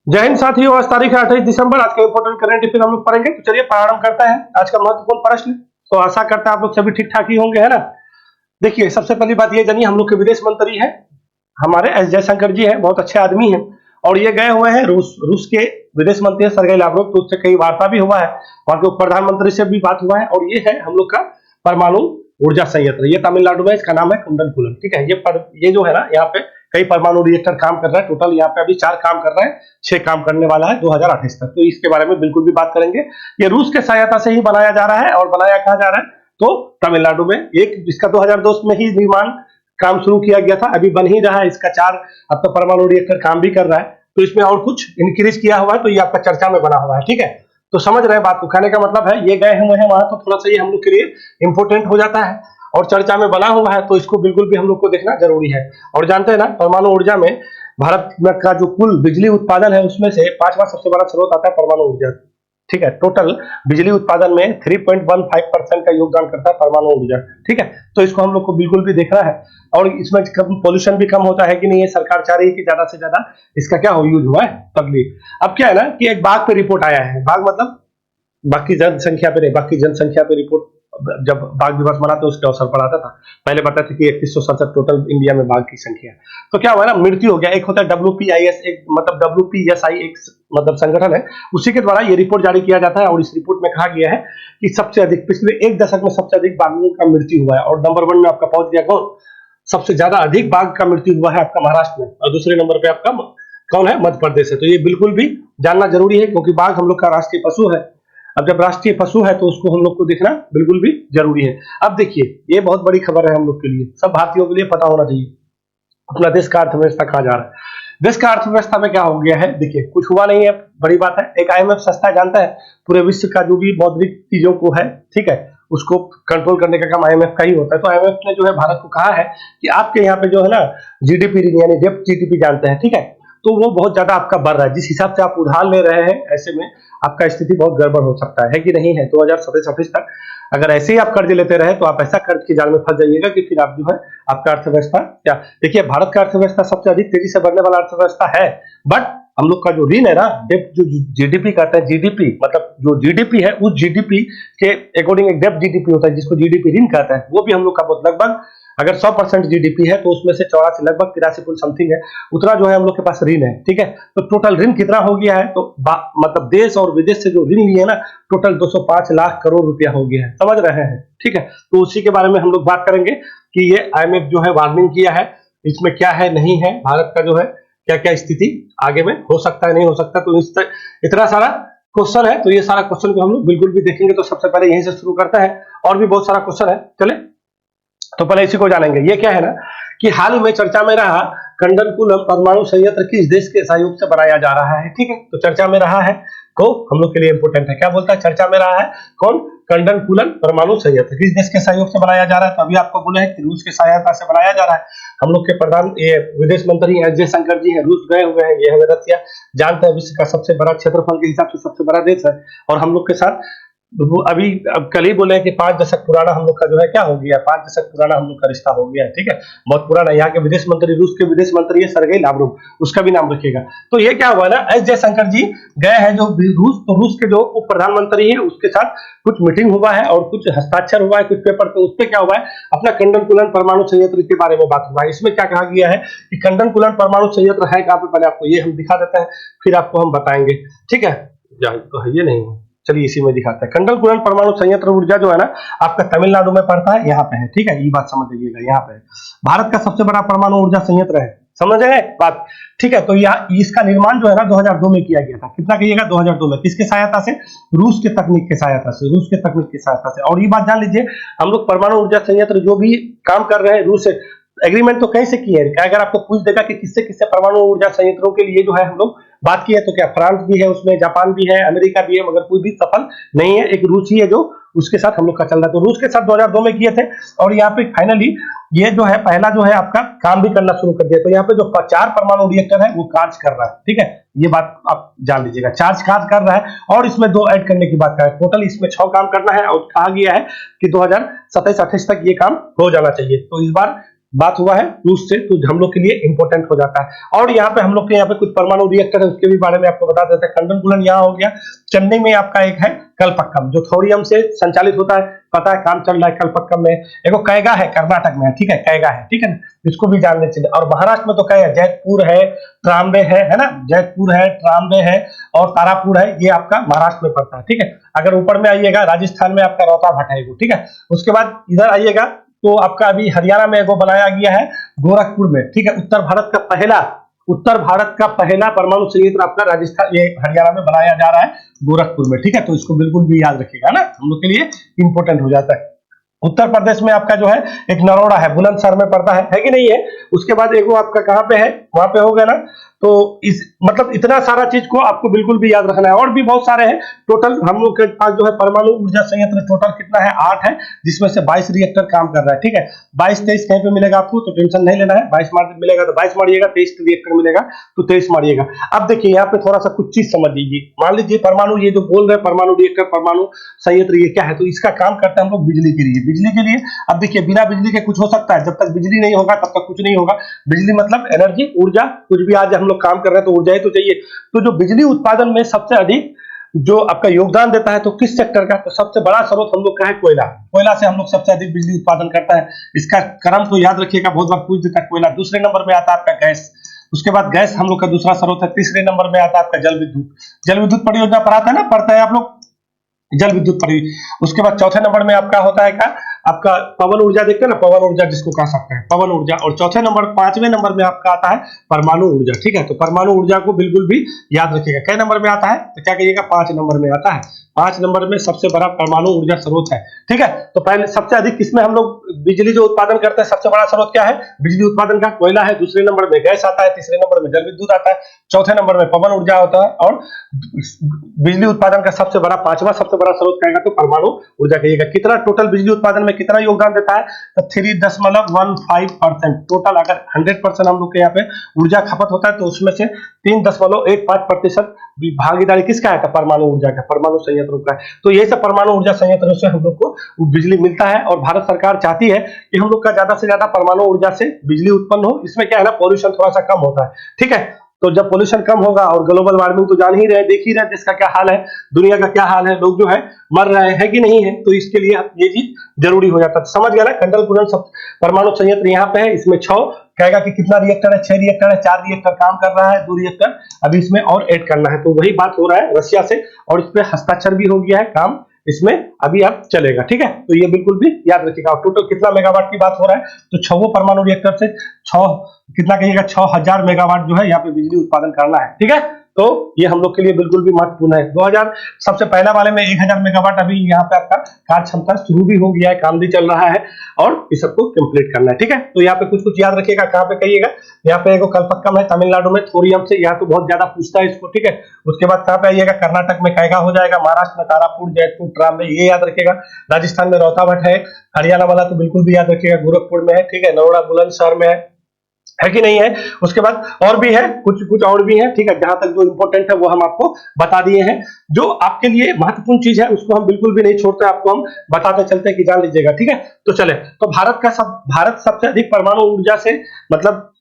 जय हिंद साथियों, आज तारीख है 28 दिसंबर। आज का इंपोर्टेंट करंट अफेयर हम लोग पढ़ेंगे। तो चलिए प्रारंभ करते हैं आज का महत्वपूर्ण प्रश्न। तो आशा करता है आप लोग सभी ठीक ठाक ही होंगे, है ना। देखिए, सबसे पहली बात ये जानिए, हम लोग के विदेश मंत्री हैं हमारे एस जयशंकर जी हैं, बहुत अच्छे आदमी हैं और ये गए हुए हैं रूस के विदेश मंत्री सर्गेई लावरोव। तो उससे कई वार्ता भी हुआ है, वहां के प्रधानमंत्री से भी बात हुआ है। और ये है हम लोग का परमाणु ऊर्जा संयंत्र, ये तमिलनाडु में, इसका नाम है कुंडनकुलम। ठीक है, ये जो है ना, यहाँ पे कई परमाणु रिएक्टर काम कर रहा है। टोटल यहाँ पे अभी 4 काम कर रहा है, 6 काम करने वाला है 2028 तक। तो इसके बारे में बिल्कुल भी बात करेंगे। ये रूस के सहायता से ही बनाया जा रहा है और बनाया कहा जा रहा है तो तमिलनाडु में। एक इसका 2002 में ही निर्माण काम शुरू किया गया था, अभी बन ही रहा है इसका 4 अब तो परमाणु रिएक्टर काम भी कर रहा है। तो इसमें और कुछ इंक्रीज किया हुआ है, तो ये आपका चर्चा में बना हुआ है। ठीक है, तो समझ रहे हैं बात को। कहने का मतलब है ये गए हुए हैं वहां, तो थोड़ा सा ये हम लोग के लिए इंपोर्टेंट हो जाता है और चर्चा में बना हुआ है, तो इसको बिल्कुल भी हम लोग को देखना जरूरी है। और जानते हैं ना, परमाणु ऊर्जा में भारत का जो कुल बिजली उत्पादन है उसमें से 5वां सबसे बड़ा स्रोत आता है परमाणु ऊर्जा। ठीक है, टोटल बिजली उत्पादन में 3.15% का योगदान करता है परमाणु ऊर्जा। ठीक है, तो इसको हम लोग को बिल्कुल भी देखना है। और इसमें पोल्यूशन भी कम होता है कि नहीं, ये सरकार चाह रही है कि ज्यादा से ज्यादा इसका क्या हो, यूज हुआ है पब्लिक। अब क्या है ना कि एक बाघ पे रिपोर्ट आया है, बाघ मतलब बाकी जनसंख्या पे नहीं, बाकी जनसंख्या पे रिपोर्ट जब बाघ दिवस मनाते उसके अवसर पर आता था। पहले बताते थे कि 3167 टोटल इंडिया में बाघ की संख्या। तो क्या हुआ ना, मृत्यु हो गया। एक होता है WPIS, एक मतलब WPSI एक मतलब संगठन है, उसी के द्वारा ये रिपोर्ट जारी किया जाता है। और इस रिपोर्ट में कहा गया है कि सबसे अधिक पिछले 1 दशक में सबसे अधिक बाघों का मृत्यु हुआ है। और नंबर 1 में आपका पहुंच गया कौन, सबसे ज्यादा अधिक बाघ का मृत्यु हुआ है आपका महाराष्ट्र में, और दूसरे नंबर पे आपका कौन है, मध्य प्रदेश है। तो ये बिल्कुल भी जानना जरूरी है, क्योंकि बाघ हम लोग का राष्ट्रीय पशु है। अब जब राष्ट्रीय पशु है तो उसको हम लोग को देखना बिल्कुल भी जरूरी है। अब देखिए, ये बहुत बड़ी खबर है हम लोग के लिए, सब भारतीयों के लिए पता होना चाहिए अपना देश का अर्थव्यवस्था कहाँ जा रहा है। देश का अर्थव्यवस्था में क्या हो गया है, देखिए कुछ हुआ नहीं है, बड़ी बात है। एक IMF संस्था जानता है, पूरे विश्व का जो भी मौद्रिक चीजों को है, ठीक है, उसको कंट्रोल करने का काम IMF का ही होता है। तो IMF ने जो है भारत को कहा है कि आपके यहाँ पे जो है ना GDP यानी डेप्ट GDP जानते हैं, ठीक है, तो वो बहुत ज्यादा आपका बढ़ रहा है। जिस हिसाब से आप उधार ले रहे हैं, ऐसे में आपका स्थिति बहुत गड़बड़ हो सकता है कि नहीं है। 2027-28 तक अगर ऐसे ही आप कर्ज लेते रहे तो आप ऐसा कर्ज के जाल में फंस जाइएगा कि फिर आप जो है आपका अर्थव्यवस्था क्या, देखिए भारत का अर्थव्यवस्था सबसे अधिक तेजी से बढ़ने वाला अर्थव्यवस्था है। बट हम लोग का जो ऋण है ना, डेप्ट जो GDP कहते हैं, GDP मतलब जो GDP है, उस GDP के अकॉर्डिंग एक डेप्ट GDP होता है जिसको GDP ऋण कहता है, वो भी हम लोग का बहुत लगभग अगर 100% GDP है तो उसमें से 84 लगभग 83 पॉइंट समथिंग है, उतना जो है हम लोग के पास ऋण है। ठीक है, तो टोटल ऋण कितना हो गया है, तो मतलब देश और विदेश से जो ऋण लिए ना, टोटल 205 लाख करोड़ रुपया हो गया है, समझ रहे हैं। ठीक है, तो उसी के बारे में हम लोग बात करेंगे कि ये IMF जो है वार्निंग किया है, इसमें क्या है नहीं है, भारत का जो है क्या क्या स्थिति आगे में हो सकता है नहीं हो सकता। तो इतना सारा क्वेश्चन है, तो ये सारा क्वेश्चन को हम लोग बिल्कुल भी देखेंगे। तो सबसे पहले यहीं से शुरू करते हैं, और भी बहुत सारा क्वेश्चन है, चले तो पहले इसी को जानेंगे। ये क्या है ना कि हाल में चर्चा में रहा कंडनकुलम परमाणु संयंत्र किस देश के सहयोग से बनाया जा रहा है। ठीक है, तो चर्चा में रहा है को हम लोग के लिए इंपोर्टेंट है, क्या बोलता है, चर्चा में रहा है कौन, कंडनकुलम परमाणु संयंत्र किस देश के सहयोग से बनाया जा रहा है। तो अभी आपको बोला है कि रूस के सहायता से बनाया जा रहा है। हम लोग के प्रधान ये विदेश मंत्री एस जयशंकर जी हैं, रूस गए हुए हैं। ये है रसिया, जानते हैं विश्व का सबसे बड़ा क्षेत्रफल के हिसाब से सबसे बड़ा देश है। और हम लोग के साथ अभी अब कल ही बोले कि 5 दशक पुराना हम लोग का जो है क्या हो गया, 5 दशक पुराना हम लोग का रिश्ता हो गया है। ठीक है, बहुत पुराना। यहाँ के विदेश मंत्री, रूस के विदेश मंत्री है सर्गेई लावरोव, उसका भी नाम रखिएगा। तो ये क्या हुआ ना, एस जयशंकर जी गए हैं जो रूस, तो रूस के जो उप प्रधानमंत्री है उसके साथ कुछ मीटिंग हुआ है और कुछ हस्ताक्षर हुआ है कुछ पेपर पे। उस पर क्या हुआ है, अपना कंडनकुलम परमाणु संयंत्र के बारे में बात हुआ है। इसमें क्या कहा गया है कि कंडनकुलम परमाणु संयंत्र है कहाँ पे, पहले आपको ये हम दिखा देते हैं, फिर आपको हम बताएंगे। ठीक है, तो है ये नहीं, चलिए इसी में दिखाते हैं। कंडनकुलम परमाणु संयंत्र ऊर्जा जो है ना आपका तमिलनाडु में पड़ता है, यहाँ पे है। ठीक है, ये बात समझ लीजिएगा, यहाँ पे भारत का सबसे बड़ा परमाणु ऊर्जा संयंत्र है, समझ गए बात। ठीक है, तो यहाँ इसका निर्माण जो है ना 2002 में किया गया था। कितना कहिएगा, 2002 में। किसके सहायता से, रूस के तकनीक के सहायता से, रूस के तकनीक की सहायता से। और ये बात जान लीजिए, हम लोग परमाणु ऊर्जा संयंत्र जो भी काम कर रहे हैं रूस से एग्रीमेंट तो कहीं से किए हैं। अगर आपको पूछ देगा कि किससे किससे परमाणु ऊर्जा संयंत्रों के लिए जो है हम लोग बात की है, तो क्या फ्रांस भी है उसमें, जापान भी है, अमेरिका भी है, मगर कोई भी सफल नहीं है। एक रूस ही है जो उसके साथ हम लोग का चल रहा है। तो रूस के साथ 2002 में किए थे, और यहाँ पे फाइनली ये जो है पहला जो है आपका काम भी करना शुरू कर दिया। तो यहाँ पे जो 4 परमाणु रिएक्टर है वो कार्य कर रहा है। ठीक है, ये बात आप जान लीजिएगा, चार्ज कार्य कर रहा है। और इसमें 2 ऐड करने की बात कर रहा है, टोटल इसमें 6 काम करना है। और कहा गया है कि 2027-28 तक ये काम हो जाना चाहिए। तो इस बार बात हुआ है रूस से, तो हम लोग के लिए इंपॉर्टेंट हो जाता है। और यहाँ पे हम लोग के यहाँ पे कुछ परमाणु रिएक्टर है, उसके भी बारे में आपको बता देते हैं। कंडनकुलन यहाँ हो गया। चेन्नई में आपका एक है कलपक्कम, जो थोरियम से संचालित होता है, पता है काम चल रहा है कलपक्कम में। एक कैगा है कर्नाटक में, ठीक है, कैगा है, ठीक है ना, इसको भी जानने चाहिए। और महाराष्ट्र में तो क्या है, जैतपुर है, ट्राम्बे है ना, जैतपुर है, ट्राम्बे है और तारापुर है, ये आपका महाराष्ट्र में पड़ता है, ठीक है। अगर ऊपर में आइएगा राजस्थान में आपका रोहताभट है, ठीक है। उसके बाद इधर आइएगा तो आपका अभी हरियाणा में एगो बनाया गया है गोरखपुर में, ठीक है। उत्तर भारत का पहला परमाणु संयंत्र आपका राजस्थान, ये हरियाणा में बनाया जा रहा है गोरखपुर में, ठीक है। तो इसको बिल्कुल भी याद रखिएगा ना, हम लोग के लिए इंपॉर्टेंट हो जाता है। उत्तर प्रदेश में आपका जो है एक नरोड़ा है, बुलंदशहर में पड़ता है कि नहीं है। उसके बाद एगो आपका कहाँ पे है, वहां पे हो गया ना। तो इस मतलब इतना सारा चीज को आपको बिल्कुल भी याद रखना है। और भी बहुत सारे हैं। टोटल हम लोग के पास जो है परमाणु ऊर्जा संयंत्र टोटल कितना है, 8 है, जिसमें से 22 रिएक्टर काम कर रहा है, ठीक है। 22-23 कहीं पे मिलेगा आपको, तो टेंशन नहीं लेना है। 22 मार मिलेगा तो 22 मारिएगा, 23 रिएक्टर मिलेगा तो 23 मारिएगा। अब देखिए यहाँ पे थोड़ा सा कुछ चीज समझ लीजिए। मान लीजिए परमाणु, ये जो बोल रहे हैं परमाणु रिएक्टर, परमाणु संयंत्र, ये क्या है, तो इसका काम करता है हम लोग बिजली के लिए। बिजली के लिए अब देखिए बिना बिजली के कुछ हो सकता है, जब तक बिजली नहीं होगा तब तक कुछ नहीं होगा। बिजली मतलब एनर्जी, ऊर्जा, कुछ भी आज हम लोग काम कर रहे हैं तो ऊर्जा ही तो चाहिए। तो जो बिजली उत्पादन में सबसे अधिक जो आपका योगदान देता है, तो किस सेक्टर का, तो सबसे बड़ा स्रोत हम लोग का है कोयला। कोयला से हम लोग सबसे अधिक बिजली उत्पादन करता है। इसका क्रम तो याद रखिएगा, बहुत बार पूछ देता है। कोयला, दूसरे नंबर में आता है आपका गैस। उसके बाद गैस हम लोग का दूसरा स्रोत है। तीसरे नंबर में आता है आपका जल विद्युत। जल विद्युत परियोजना पढ़ाता है ना, पढ़ता है आप लोग जल विद्युत परियोजना। उसके बाद चौथे नंबर में आपका होता है क्या, आपका पवन ऊर्जा, देखते हैं ना, पवन ऊर्जा जिसको कह सकते हैं, पवन ऊर्जा। और चौथे नंबर, 5वें नंबर में आपका आता है परमाणु ऊर्जा, ठीक है। तो परमाणु ऊर्जा को बिल्कुल भी याद रखिएगा। कै नंबर में आता है, तो क्या कहिएगा, 5 नंबर में आता है। 5 नंबर में सबसे बड़ा परमाणु ऊर्जा स्रोत है, ठीक है। तो पहले सबसे अधिक किसमें हम लोग बिजली जो उत्पादन करते हैं, सबसे बड़ा स्रोत क्या है बिजली उत्पादन का, कोयला है। दूसरे नंबर में गैस आता है, तीसरे नंबर में जल विद्युत आता है, चौथे नंबर में पवन ऊर्जा होता है। और बिजली उत्पादन का सबसे बड़ा, 5वां सबसे बड़ा स्रोत कहेगा तो परमाणु ऊर्जा कहिएगा। कितना टोटल बिजली उत्पादन में कितना योगदान देता है, तो 3.15% टोटल। अगर 100% हम लोग के यहाँ पे ऊर्जा खपत होता है, तो उसमें से 3.15% भागीदारी किसका है, परमाणु ऊर्जा का, परमाणु संयंत्रों का। तो ये सब परमाणु ऊर्जा संयंत्रों से हम लोग को बिजली मिलता है। और भारत सरकार चाहती है कि हम लोग का ज्यादा से ज्यादा परमाणु ऊर्जा से बिजली उत्पन्न हो। इसमें क्या है ना, पॉल्यूशन थोड़ा सा कम होता है, ठीक है। तो जब पोल्यूशन कम होगा, और ग्लोबल वार्मिंग तो जान ही रहे, देख ही रहे देश का क्या हाल है, दुनिया का क्या हाल है, लोग जो है मर रहे हैं कि नहीं है, तो इसके लिए ये चीज जरूरी हो जाता है। समझ गया ना। कंडलकुलन परमाणु संयंत्र यहाँ पे है, इसमें 6 कहेगा कि कितना रिएक्टर है, 6 रिएक्टर है, 4 रिएक्टर काम कर रहा है, 2 रिएक्टर अभी इसमें और ऐड करना है। तो वही बात हो रहा है रशिया से, और इस पे हस्ताक्षर भी हो गया है, काम इसमें अभी आप चलेगा, ठीक है। तो ये बिल्कुल भी याद रखिएगा। टोटल कितना मेगावाट की बात हो रहा है, तो 6 परमाणु रिएक्टर से 6 कितना कहिएगा, 6000 मेगावाट जो है यहाँ पे बिजली उत्पादन करना है, ठीक है। तो ये हम लोग के लिए बिल्कुल भी महत्वपूर्ण है। 2000 सबसे पहला वाले में 1000 मेगावाट अभी यहाँ पे आपका कार्य क्षमता शुरू भी हो गया है, काम भी चल रहा है, और इस सबको कंप्लीट करना है, ठीक है। तो यहाँ पे कुछ कुछ याद रखिएगा, कहाँ पे कहिएगा, यहाँ पे एगो कलपक्कम है तमिलनाडु में, थोरियम से, यहाँ तो बहुत ज्यादा पूछता है इसको, ठीक है। उसके बाद कहाँ पे आइएगा, कर्नाटक में कैगा हो जाएगा, महाराष्ट्र में तारापुर, जैतपुर, ट्राम्बे, ये याद रखिएगा। राजस्थान में रोहताभट है, हरियाणा वाला तो बिल्कुल भी याद रखिएगा, गोरखपुर में है, ठीक है, नरोड़ा बुलंदशहर में है कि नहीं है। उसके बाद और भी है, कुछ कुछ और भी है, ठीक है। जहां तक जो इंपॉर्टेंट है वो हम आपको बता दिए हैं। जो आपके लिए महत्वपूर्ण चीज है उसको हम बिल्कुल भी नहीं छोड़ते, आपको हम बताते चलते हैं कि जान लीजिएगा, ठीक है। तो चले, तो भारत सबसे अधिक परमाणु ऊर्जा से मतलब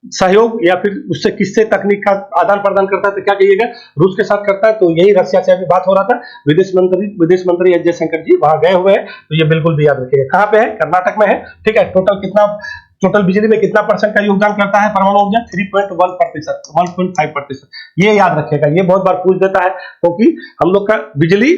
सहयोग या फिर उससे किससे तकनीक का आदान प्रदान करता है, तो क्या कहिएगा, रूस के साथ करता है। तो यही रशिया से अभी बात हो रहा था, विदेश मंत्री एस जयशंकर जी वहां गए हुए हैं, तो ये बिल्कुल भी याद रखिएगा। कहाँ पे है, कर्नाटक में है, ठीक है। टोटल बिजली में कितना परसेंट का योगदान करता है परमाणु ऊर्जा, 3.1%, 1.5%। ये याद रखिएगा, ये बहुत बार पूछ देता है, क्योंकि हम लोग का बिजली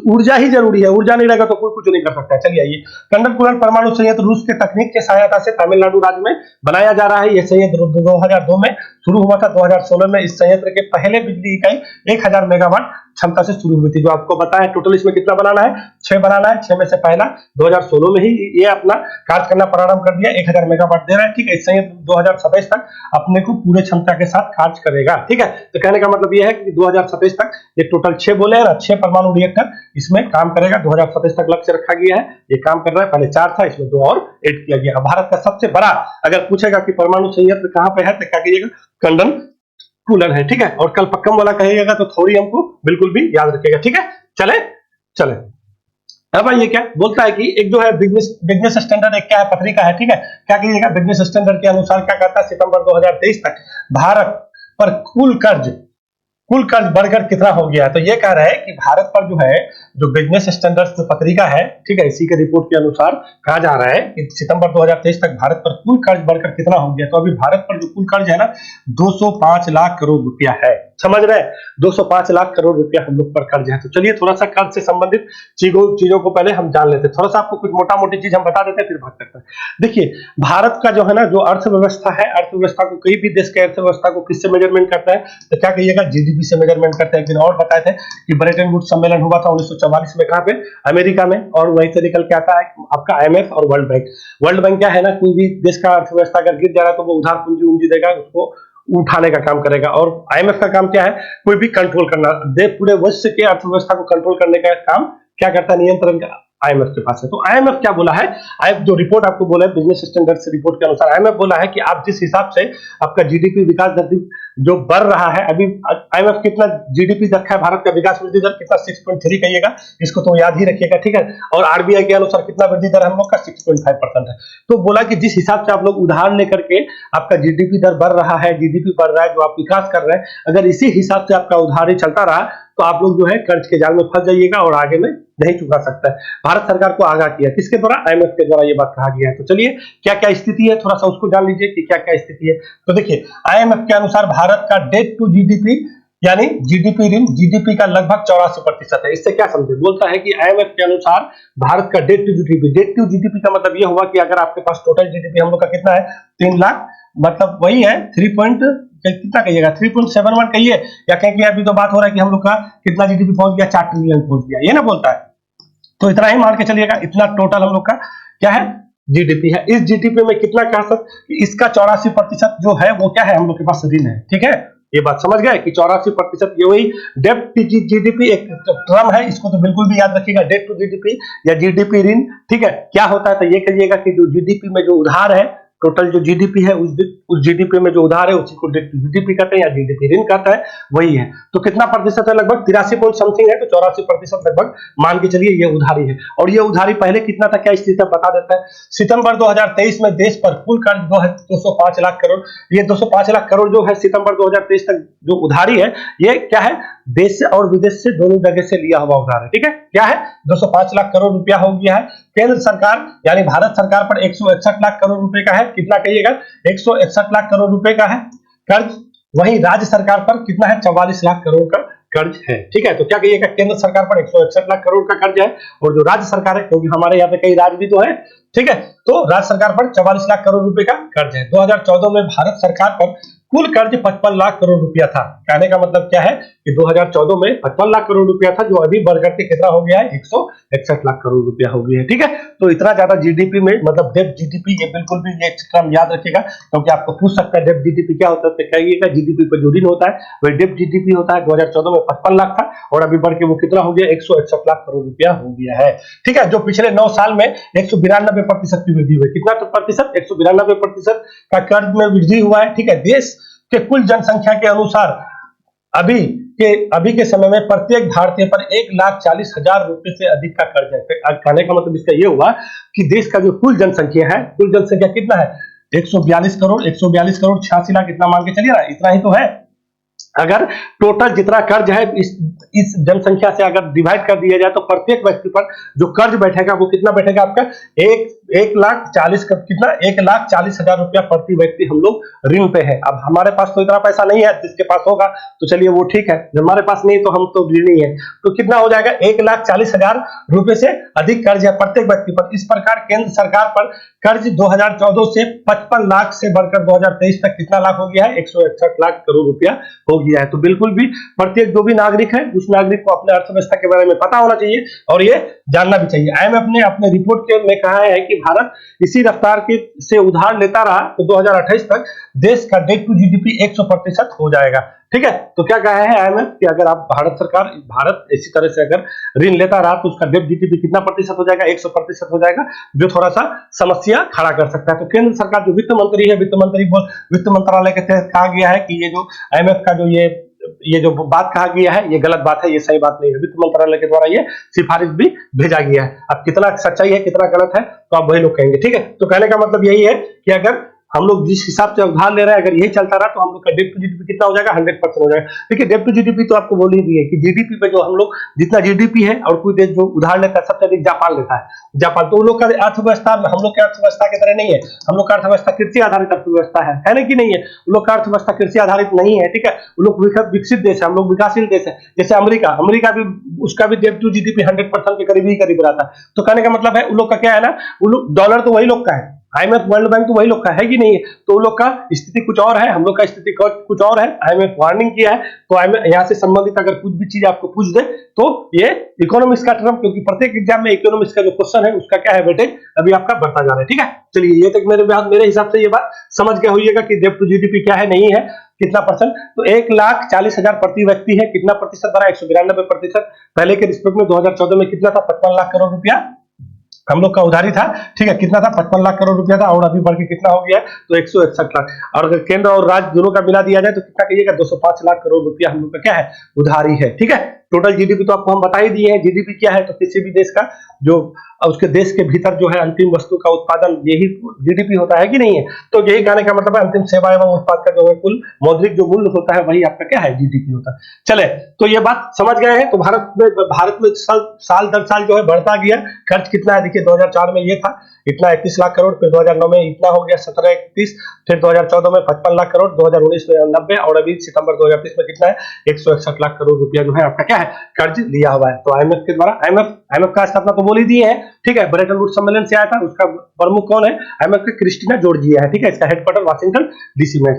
ऊर्जा ही जरूरी है, ऊर्जा नहीं रहेगा तो कोई कुछ नहीं कर सकता है। चलिए आइए, कंडनकुलन परमाणु संयंत्र रूस के तकनीक के सहायता से तमिलनाडु राज्य में बनाया जा रहा है। यह संयंत्र 2002 में शुरू हुआ था। 2016 में इस संयंत्र के पहले बिजली इकाई 1000 मेगावाट क्षमता से शुरू हुई थी। जो आपको बताया टोटल इसमें कितना बनाना है, 6 बनाना है। 6 में से पहला 2016 में ही ये अपना कार्य करना प्रारंभ कर दिया, 1000 मेगावाट दे रहा है, ठीक है। इस संयंत्र 2027 तक अपने को पूरे क्षमता के साथ कार्य करेगा, ठीक है। तो कहने का मतलब ये है कि 2027 तक ये टोटल 6 बोले हैं ना, 6 परमाणु रिएक्टर इसमें काम करेगा। 2027 तक लक्ष्य रखा गया है, ये काम कर रहा है। पहले 4 था, इसमें 2 और ऐड किया गया। भारत का सबसे बड़ा अगर पूछेगा कि परमाणु संयंत्र कहाँ पे है, तो क्या कहिएगा, कंडनकुलन है, ठीक है। और कलपक्कम वाला कहिएगा तो थोड़ी हमको बिल्कुल भी याद रखिएगा, ठीक है। चले चले अब ये क्या बोलता है कि एक जो है बिजनेस स्टैंडर्ड एक क्या है पत्रिका है, ठीक है, क्या कहिएगा बिजनेस स्टैंडर्ड के अनुसार क्या कहता है सितंबर 2023 तक भारत पर कुल कर्ज बढ़कर कितना हो गया। तो ये कह रहा है कि भारत पर जो है जो बिजनेस स्टैंडर्ड्स जो पत्रिका है, ठीक है, इसी के रिपोर्ट के अनुसार कहा जा रहा है कि सितंबर 2023 तक भारत पर कुल कर्ज बढ़कर कितना हो गया। तो अभी भारत पर जो कुल कर्ज है ना 205 लाख करोड़ रुपया है, समझ रहे हैं, 205 लाख करोड़ रुपया हम लोग पर कर्ज है। तो चलिए थोड़ा सा कर्ज से संबंधित चीजों को पहले हम जान लेते हैं, थोड़ा सा आपको कुछ मोटा मोटी चीज हम बता देते हैं फिर बात करते हैं। देखिए भारत का जो है ना जो अर्थव्यवस्था है, अर्थव्यवस्था को कोई भी देश के अर्थव्यवस्था को किससे मेजरमेंट करता है तो क्या कहिएगा जीडीपी से मेजरमेंट करता है। एक दिन और बताए थे कि ब्रेटन वुड्स सम्मेलन हुआ था 1944 में, कहां पे, अमेरिका में, और वहीं से निकल के आता है आपका आईएमएफ और वर्ल्ड बैंक। वर्ल्ड बैंक क्या है ना, कोई भी देश का अर्थव्यवस्था अगर गिर जा रहा है तो वो उधार पूंजी देगा, उसको उठाने का काम करेगा। और आईएमएफ का काम क्या है, कोई भी कंट्रोल करना, पूरे विश्व के अर्थव्यवस्था को कंट्रोल करने का काम क्या करता है, नियंत्रण का आईएमएफ के पास है। तो आईएमएफ क्या बोला है, जो रिपोर्ट आपको बोला है बिजनेस स्टैंडर्ड्स रिपोर्ट के अनुसार आईएमएफ बोला है कि आप जिस हिसाब से आपका जीडीपी विकास दर जो बढ़ रहा है, अभी आईएमएफ कितना जीडीपी रखा है भारत का विकास वृद्धि दर कितना 6.3 कहिएगा, इसको तो याद ही रखिएगा, ठीक है। और आरबीआई के अनुसार कितना वृद्धि दर हम लोग का 6.5% है। तो बोला कि जिस हिसाब से आप लोग उधार लेकर के आपका जीडीपी दर बढ़ रहा है, जीडीपी बढ़ रहा है, जो आप विकास कर रहे हैं, अगर इसी हिसाब से आपका उधार ही चलता रहा तो आप लोग जो है कर्ज के जाल में फंस जाइएगा और आगे में नहीं चुका सकता है। भारत सरकार को आगाह किया किसके द्वारा, आईएमएफ के द्वारा ये बात कहा गया है। तो चलिए क्या क्या स्थिति है थोड़ा सा उसको जान लीजिए कि क्या क्या स्थिति है। तो देखिए आईएमएफ के अनुसार भारत का डेट टू जीडीपी यानी जीडीपी ऋण जीडीपी का लगभग 84% है। इससे क्या समझे, बोलता है कि आईएमएफ के अनुसार भारत का डेट टू जीडीपी का मतलब यह हुआ कि अगर आपके पास टोटल जीडीपी हम लोग का कितना है 3 लाख, मतलब वही है 3 कितना कहिएगा 3.71 कहिए, या कहें कि अभी तो बात हो रहा है कि हम लोग का कितना जीडीपी पहुंच गया 4 ट्रिलियन पहुंच गया, ये ना बोलता है। तो इतना ही मान के चलिएगा, इतना टोटल हम लोग का क्या है जीडीपी है। इस जीडीपी में कितना कह सकते, इसका 84% जो है वो क्या है हम लोग के पास ऋण है, ठीक है। ये बात समझ गए कि 84% ये वही डेब्ट टू जीडीपी एक टर्म है, इसको तो बिल्कुल भी याद रखिएगा, डेब्ट टू जीडीपी या जीडीपी ऋण, ठीक है। क्या होता है तो ये कहिएगा कि जो जीडीपी में जो उधार है, टोटल जो जीडीपी है उस जीडीपी में जो उधार है उसी को डेट टू जीडीपी कहते हैं या जीडीपी ऋण कहता है, वही है। तो कितना प्रतिशत है, लगभग 83 पॉइंट समथिंग है, तो 84% लगभग मान के चलिए ये उधारी है। और ये उधारी पहले कितना था, क्या स्थिति बता देता है। सितंबर 2023 में देश पर कुल कर्ज 205 लाख करोड़, ये 205 लाख करोड़ जो है सितंबर 2023 तक जो उधारी है, ये क्या है, देश से और विदेश से दोनों जगह से लिया हुआ उधार है, ठीक है। क्या है 205 लाख करोड़ रुपया हो गया है। केंद्र सरकार यानी भारत सरकार पर 161 लाख करोड़ रुपए का है, कितना कहिएगा 161 लाख करोड़ रुपए का है कर्ज। वहीं राज्य सरकार पर कितना है 44 लाख करोड़ का कर्ज है, ठीक है। तो क्या कहिएगा केंद्र सरकार पर 161 लाख करोड़ का कर्ज है, और जो राज्य सरकार है, क्योंकि हमारे यहाँ पे कई राज्य भी तो है, ठीक है, तो राज्य सरकार पर 44 लाख करोड़ रुपए का कर्ज है। 2014 में भारत सरकार पर कुल कर्ज 55 लाख करोड़ रुपया था। कहने का मतलब क्या है कि 2014 में 55 लाख करोड़ रुपया था, जो अभी बढ़ करके कितना हो गया है 161 लाख करोड़ रुपया हो गया है, ठीक है। तो इतना ज्यादा जीडीपी में मतलब डेब्ट जीडीपी, ये बिल्कुल भी ये टर्म याद रखिएगा, क्योंकि आपको पूछ सकता है डेब्ट जीडीपी क्या होता है, तो कहिएगा जीडीपी पर जो ऋण होता है वह डेब्ट जीडीपी होता है। 2014 में 55 लाख था और अभी बढ़ के वो कितना हो गया 161 लाख करोड़ रुपया हो गया है, ठीक है। जो पिछले 9 साल में 192% की वृद्धि हुई, कितना तो प्रतिशत 192% का कर्ज में वृद्धि हुआ है, ठीक है। देश के कुल जनसंख्या के अनुसार अभी के समय में प्रत्येक भारतीय पर 1,40,000 रुपए से अधिक का कर्ज है। कहने का मतलब इसका ये हुआ कि देश का जो कुल जनसंख्या है, कुल जनसंख्या कितना है 142 करोड़ 86 लाख, इतना मान के चलिए ना, इतना ही तो है। अगर टोटल जितना कर्ज है इस जनसंख्या से अगर डिवाइड कर दिया जाए तो प्रत्येक व्यक्ति पर जो कर्ज बैठेगा वो कितना बैठेगा आपका 1,40,000 रुपया प्रति व्यक्ति हम लोग ऋण पे है। अब हमारे पास तो इतना पैसा नहीं है, जिसके पास होगा तो चलिए वो ठीक है, हमारे पास नहीं तो हम तो ऋणी है, तो कितना हो जाएगा 1,40,000 रुपए से अधिक कर्ज है प्रत्येक व्यक्ति पर। इस प्रकार केंद्र सरकार पर कर्ज 2014 से 55 लाख से बढ़कर 2023 तक कितना लाख हो गया है 161 लाख करोड़ रुपया हो गया है। तो बिल्कुल भी प्रत्येक जो भी नागरिक है उस नागरिक को अपने अर्थव्यवस्था के बारे में पता होना चाहिए और ये जानना भी चाहिए। आईएमएफ ने अपने रिपोर्ट में कहा है कि भारत इसी रफ्तार के से उधार लेता रहा तो 2028 तक देश का डेट टू जीडीपी 100% हो जाएगा, ठीक है। तो क्या कहा है आईएमएफ कि अगर आप भारत इसी तरह से अगर ऋण लेता रहा तो उसका डेट जीडीपी कितना प्रतिशत हो जाएगा 100% हो जाएगा, जो थोड़ा सा समस्या खड़ा कर सकता है। तो केंद्र सरकार जो वित्त मंत्री है, वित्त मंत्रालय के तहत कहा गया है कि ये जो आईएमएफ का जो ये ये जो बात कहा गया है ये गलत बात है, ये सही बात नहीं है। वित्त मंत्रालय के द्वारा ये सिफारिश भी भेजा गया है। अब कितना सच्चाई है कितना गलत है तो आप वही लोग कहेंगे, ठीक है। तो कहने का मतलब यही है कि अगर हम लोग जिस हिसाब से उधार ले रहे हैं अगर यही चलता रहा तो हम लोग का डेट टू जीडीपी कितना हो जाएगा, 100% हो जाएगा। देखिए डेट टू जीडीपी तो आपको बोल ही दी है कि जीडीपी पे जो हम लोग जितना जीडीपी है और कोई देश जो उधार लेता है सबसे अधिक जापान लेता है। जापान तो उन लोग का अर्थव्यवस्था हम लोग की अर्थव्यवस्था की तरह नहीं है। हम लोग का अर्थव्यवस्था कृषि आधारित अर्थव्यवस्था है ना कि नहीं है। उन लोग का अर्थव्यवस्था कृषि आधारित नहीं है, ठीक है। उन लोग विकसित देश है, हम लोग विकासशील देश है। जैसे अमेरिका भी उसका भी डेट टू जीडीपी 100% के करीब रहता है। तो कहने का मतलब है उन लोग का क्या है ना, उन लोग डॉलर तो वही लोग का है, आईएमएफ वर्ल्ड बैंक तो वही लोग का है कि नहीं है। तो लोग का स्थिति कुछ और है, हम लोग का स्थिति कुछ और है। आईएमएफ वार्निंग किया है तो आईएमएफ यहाँ से संबंधित अगर कुछ भी चीज आपको पूछ दे तो ये इकोनॉमिक्स का टर्म, क्योंकि प्रत्येक एग्जाम में इकोनॉमिक्स का जो क्वेश्चन है उसका क्या है वेटेज अभी आपका बढ़ता जा रहा है, ठीक है। चलिए ये तक मेरे हिसाब से ये बात समझ गए होइएगा कि डेट टू जीडीपी क्या है नहीं है, कितना परसेंट। तो 1,40,000 प्रति व्यक्ति है, कितना प्रतिशत बढ़ा, 192%। पहले के रिस्पेक्ट में 2014 में कितना था, 55 लाख करोड़ रुपया हम लोग का उधारी था, ठीक है। कितना था, 55 लाख करोड़ रुपया था और अभी बढ़ के कितना हो गया तो 161 लाख। और अगर केंद्र और राज्य दोनों का मिला दिया जाए तो कितना कहिएगा, 205 लाख करोड़ रुपया हम लोग का क्या है उधारी है, ठीक है। टोटल जीडीपी तो आपको हम बता ही दिए हैं। जीडीपी क्या है तो किसी भी देश का जो उसके देश के भीतर जो है अंतिम वस्तु का उत्पादन, यही जीडीपी होता है कि नहीं है। तो यही कहने का मतलब है अंतिम सेवा एवं उत्पाद का जो है कुल मौद्रिक जो मूल्य होता है वही आपका क्या है जीडीपी होता है। चले तो ये बात समझ गए हैं। तो भारत में साल दर साल जो है बढ़ता गया। खर्च कितना है देखिए, 2004 में ये था इतना 31 लाख करोड़, फिर 2009 में इतना हो गया 1731, फिर 2014 में 55 लाख करोड़, 2019 में 90 और अभी सितंबर 2020 में कितना है 161 लाख करोड़ रुपया जो है आपका क्या है कर्ज लिया हुआ है। तो आईएमएफ के द्वारा, आईएमएफ का स्थापना तो बोल ही दिए है, ठीक है। ब्रेटन वुड्स सम्मेलन से आया था, उसका प्रमुख कौन है, आईएमएफ के क्रिस्टीना जॉर्जिया है, ठीक है। इसका हेडक्वार्टर वाशिंगटन डीसी में।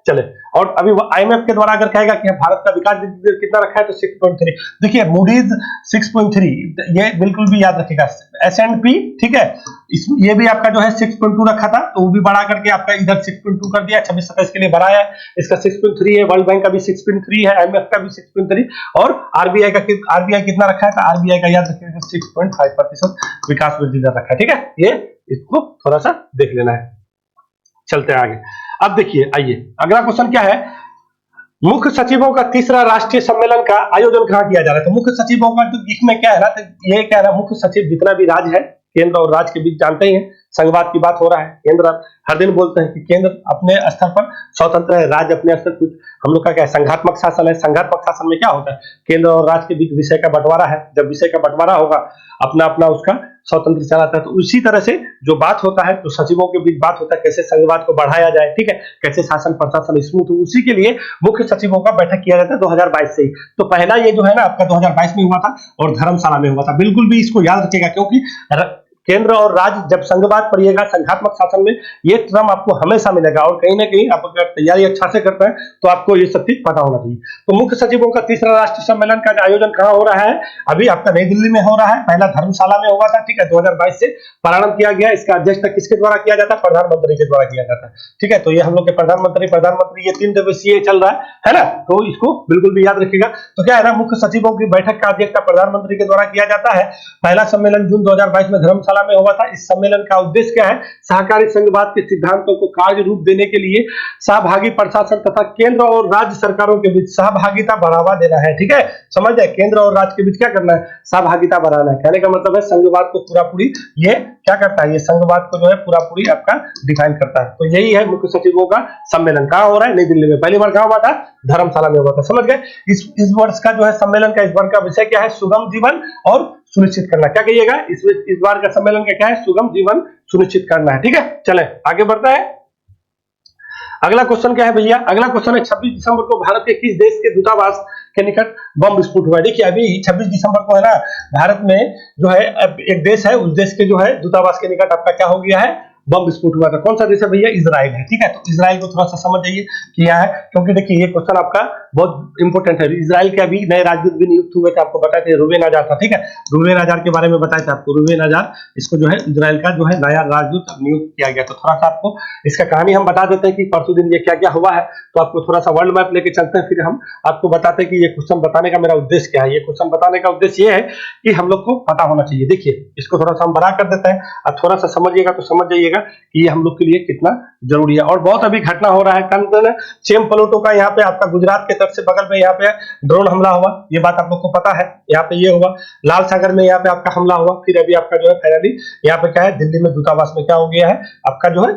चले और अभी आईएमएफ के द्वारा अगर कहेगा कि भारत का विकास दर कितना रखा है तो 6.3। देखिए मूडीज 6.3, ये बिल्कुल भी याद रखिएगा। S&P, ठीक है, ये भी आपका जो है 6.2 रखा था तो वो भी बढ़ा करके आपका इधर 6.2 कर दिया, 26-27 के लिए बढ़ाया है। इसका 6.3 है, वर्ल्ड बैंक का भी 6.3 है, आईएमएफ का भी 6.3 और आरबीआई कितना रखा है तो आरबीआई का याद रखिएगा 6.5% विकास वृद्धि दर रखा है, ठीक है। ये इसको थोड़ा सा देख लेना है। चलते हैं आगे। अब देखिए आइए अगला क्वेश्चन क्या है, मुख्य सचिवों का तीसरा राष्ट्रीय सम्मेलन का आयोजन कहाँ किया जा रहा है। तो मुख्य सचिवों का तो इसमें क्या है ना, तो ये क्या है ना, मुख्य सचिव जितना भी राज्य है केंद्र और राज्य के बीच, जानते ही हैं संघवाद की बात हो रहा है। केंद्र हर दिन बोलते हैं कि केंद्र अपने स्तर पर स्वतंत्र है, राज्य अपने स्तर कुछ, हम लोग का क्या है संघात्मक शासन है। संघात्मक शासन में क्या होता है, केंद्र और राज्य के बीच विषय का बंटवारा है। जब विषय का बंटवारा होगा अपना अपना उसका स्वतंत्र चलाता है। तो उसी तरह से जो बात होता है तो सचिवों के बीच बात होता है कैसे संघवाद को बढ़ाया जाए, ठीक है, कैसे शासन प्रशासन स्मूथ हो, उसी के लिए मुख्य सचिवों का बैठक किया जाता है 2022 से ही। तो पहला ये जो है ना आपका 2022 में हुआ था और धर्मशाला में हुआ था। बिल्कुल भी इसको याद रखिएगा क्योंकि केंद्र और राज्य जब संघवाद पढ़िएगा संघात्मक शासन में ये टर्म आपको हमेशा मिलेगा और कहीं ना कहीं आप अगर तैयारी अच्छा से करते हैं तो आपको ये सब चीज पता होना चाहिए। तो मुख्य सचिवों का तीसरा राष्ट्रीय सम्मेलन का आयोजन कहाँ हो रहा है, अभी आपका नई दिल्ली में हो रहा है। पहला धर्मशाला में हुआ था, ठीक है, 2022 से प्रारंभ किया गया। इसका अध्यक्षता किसके द्वारा किया जाता है, प्रधानमंत्री के द्वारा किया जाता है, ठीक है। तो ये हम लोग के प्रधानमंत्री ये 3 दिवसीय चल रहा है ना, तो इसको बिल्कुल भी याद रखिएगा। तो क्या है ना, मुख्य सचिवों की बैठक का अध्यक्षता प्रधानमंत्री के द्वारा किया जाता है। पहला सम्मेलन जून 2022 में धर्मशाला में हुआ था। इस सम्मेलन का उद्देश्य क्या है, सहकारी संघवाद के सिद्धांतों को कार्य रूप देने के लिए सहभागी प्रशासन तथा केंद्र और राज्य सरकारों के बीच सहभागिता बढ़ावा देना है, ठीक है। समझ जाए, केंद्र और राज्य के बीच क्या करना है, सहभागिता बढ़ाना है। कहने का मतलब है संघवाद को पूरा पूरी ये क्या करता है, ये संघवाद को जो है पूरा पूरी आपका डिफाइन करता है। तो यही है मुख्य सचिवों का सम्मेलन। कहाँ हो रहा है, नई दिल्ली में। पहली बार कहाँ हुआ था, धर्मशाला में हुआ था। समझ गए। इस वर्ष का जो है सम्मेलन का, इस बार का विषय क्या है, सुगम जीवन और सुनिश्चित करना। क्या कहिएगा, इस बार का सम्मेलन का क्या है, सुगम जीवन सुनिश्चित करना है, ठीक है। चले आगे बढ़ता है। अगला क्वेश्चन क्या है भैया, अगला क्वेश्चन है 26 दिसंबर को भारत के किस देश के दूतावास के निकट बम विस्फोट हुआ है। देखिए अभी 26 दिसंबर को है ना, भारत में जो है एक देश है, उस देश के जो है दूतावास के निकट आपका क्या हो गया है, बम विस्फोट हुआ था। कौन सा देश है भैया, इजराइल है, ठीक है। तो इजराइल को थोड़ा सा समझ जाइए क्या है, क्योंकि देखिए ये क्वेश्चन आपका बहुत इंपॉर्टेंट है। इजराइल के अभी नए राजदूत भी नियुक्त हुए थे, आपको बताए थे, रूबेन आजार था, ठीक है। रूबेन आजार के बारे में बताया था आपको, रूबेन आजार इसको जो है इजराइल का जो है नया राजदूत नियुक्त किया गया। तो थोड़ा सा आपको इसका कहानी हम बता देते हैं कि परसों दिन ये क्या क्या हुआ है। तो आपको थोड़ा सा वर्ल्ड मैप लेके चलते हैं, फिर हम आपको बताते हैं कि ये क्वेश्चन बताने का मेरा उद्देश्य क्या है। ये क्वेश्चन बताने का उद्देश्य ये है कि हम लोग को पता होना चाहिए। देखिए इसको थोड़ा सा हम बड़ा कर देते हैं, अब थोड़ा सा समझिएगा तो समझ जाइएगा कि ये हम लोग के लिए कितना जरूरी है। और बहुत अभी घटना हो रहा है कंटन चेम प्लूटो का, यहाँ पे आपका गुजरात के तट से बगल में यहाँ पे ड्रोन हमला हुआ, ये बात आप लोग को पता है। यहाँ पे ये हुआ लाल सागर में, यहाँ पे आपका हमला हुआ। फिर अभी आपका जो है फाइनली यहाँ पे क्या है, दिल्ली में दूतावास में क्या हो गया है आपका जो है,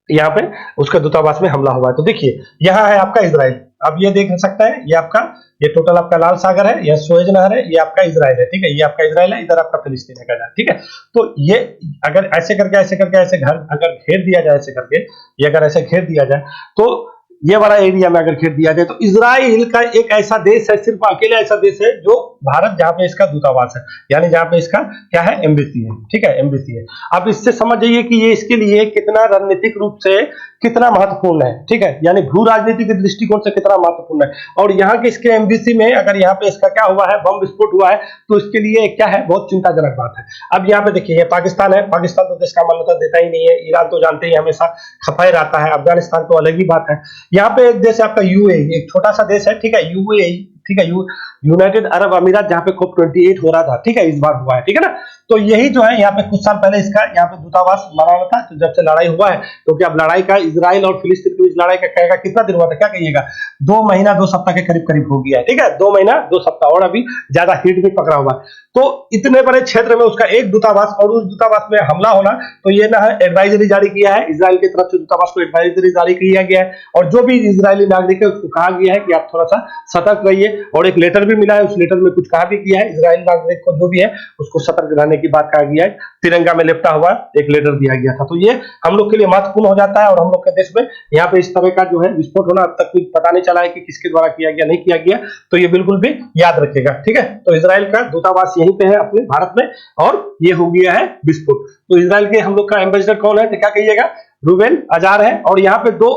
यहाँ पे उसका दूतावास में हमला हुआ है। तो देखिए यहाँ है आपका इजराइल, अब ये देख सकते हैं, ये आपका ये टोटल आपका लाल सागर है, यह सुएज नहर है, ये आपका इजराइल है, ठीक है, ये आपका इजराइल है, इधर आपका फिलिस्तीन है गाजा, ठीक है। तो ये अगर ऐसे करके ऐसे घर अगर घेर दिया जाए, ऐसे करके ये अगर ऐसे घेर दिया जाए, तो ये वाला एरिया में अगर घेर दिया जाए, तो इजराइल का एक ऐसा देश है, सिर्फ अकेला ऐसा देश है जो भारत, जहां पे इसका दूतावास है, यानी जहां पे इसका क्या है, एम्बेसी है, ठीक है, एम्बेसी है। अब इससे समझ जाइए कि ये इसके लिए कितना रणनीतिक रूप से कितना महत्वपूर्ण है, ठीक है, यानी भू राजनीति के दृष्टिकोण से कितना महत्वपूर्ण है। और यहाँ के इसके एम्बेसी में अगर यहाँ पे इसका क्या हुआ है, बम विस्फोट हुआ है, तो इसके लिए क्या है, बहुत चिंताजनक बात है। अब यहाँ पे देखिए, ये पाकिस्तान है, पाकिस्तान तो देश का मान्यता देता ही नहीं है, ईरान तो जानते ही हमेशा खपाए रहता है, अफगानिस्तान तो अलग ही बात है। यहाँ पे एक देश है आपका यूएई, एक छोटा सा देश है, ठीक है, यूएई, ठीक है, यूनाइटेड अरब अमीरात, जहां पे COP 28 हो रहा था, ठीक है, इस बार हुआ है, ठीक है ना। तो यही जो है यहाँ पे कुछ साल पहले इसका यहाँ पे दूतावास बनाना था, तो जब से लड़ाई हुआ है, क्योंकि अब लड़ाई का इजराइल और फिलिस्तीन के बीच लड़ाई का कहेगा कितना दिन हुआ था, क्या कहिएगा, 2 महीना 2 सप्ताह के करीब करीब हो गया है, ठीक है, 2 महीना 2 सप्ताह, और अभी ज्यादा हीट भी पकड़ा हुआ है। तो इतने बड़े क्षेत्र में उसका एक दूतावास, और उस दूतावास में हमला होना, तो ये ना एडवाइजरी जारी किया है, इजराइल की तरफ से दूतावास को एडवाइजरी जारी किया गया है, और जो भी इजरायली नागरिक है उसको कहा गया है कि आप थोड़ा सा सतर्क रहिए, और एक लेटर भी मिला है, उस लेटर में कुछ कहा भी गया है, इजराइल नागरिक को जो भी है उसको सतर्क रहने की बात कहा गया है, तिरंगा में लिपटा हुआ एक लेटर दिया गया था। तो ये हम लोग के लिए महत्वपूर्ण हो जाता है, और हम लोग के देश में यहाँ पे इस तरह का जो है विस्फोट होना अब तक कुछ पता नहीं चला है कि किसके द्वारा किया गया, नहीं किया गया, तो ये बिल्कुल भी याद रखेगा, ठीक है। तो इजराइल का दूतावास यहीं पे है अपने भारत में, और ये हो गया है विस्फोट। तो इजराइल के हम लोग का एम्बेसडर कौन है, तो क्या कहिएगा, रूबेन अजार है। और यहाँ पे दो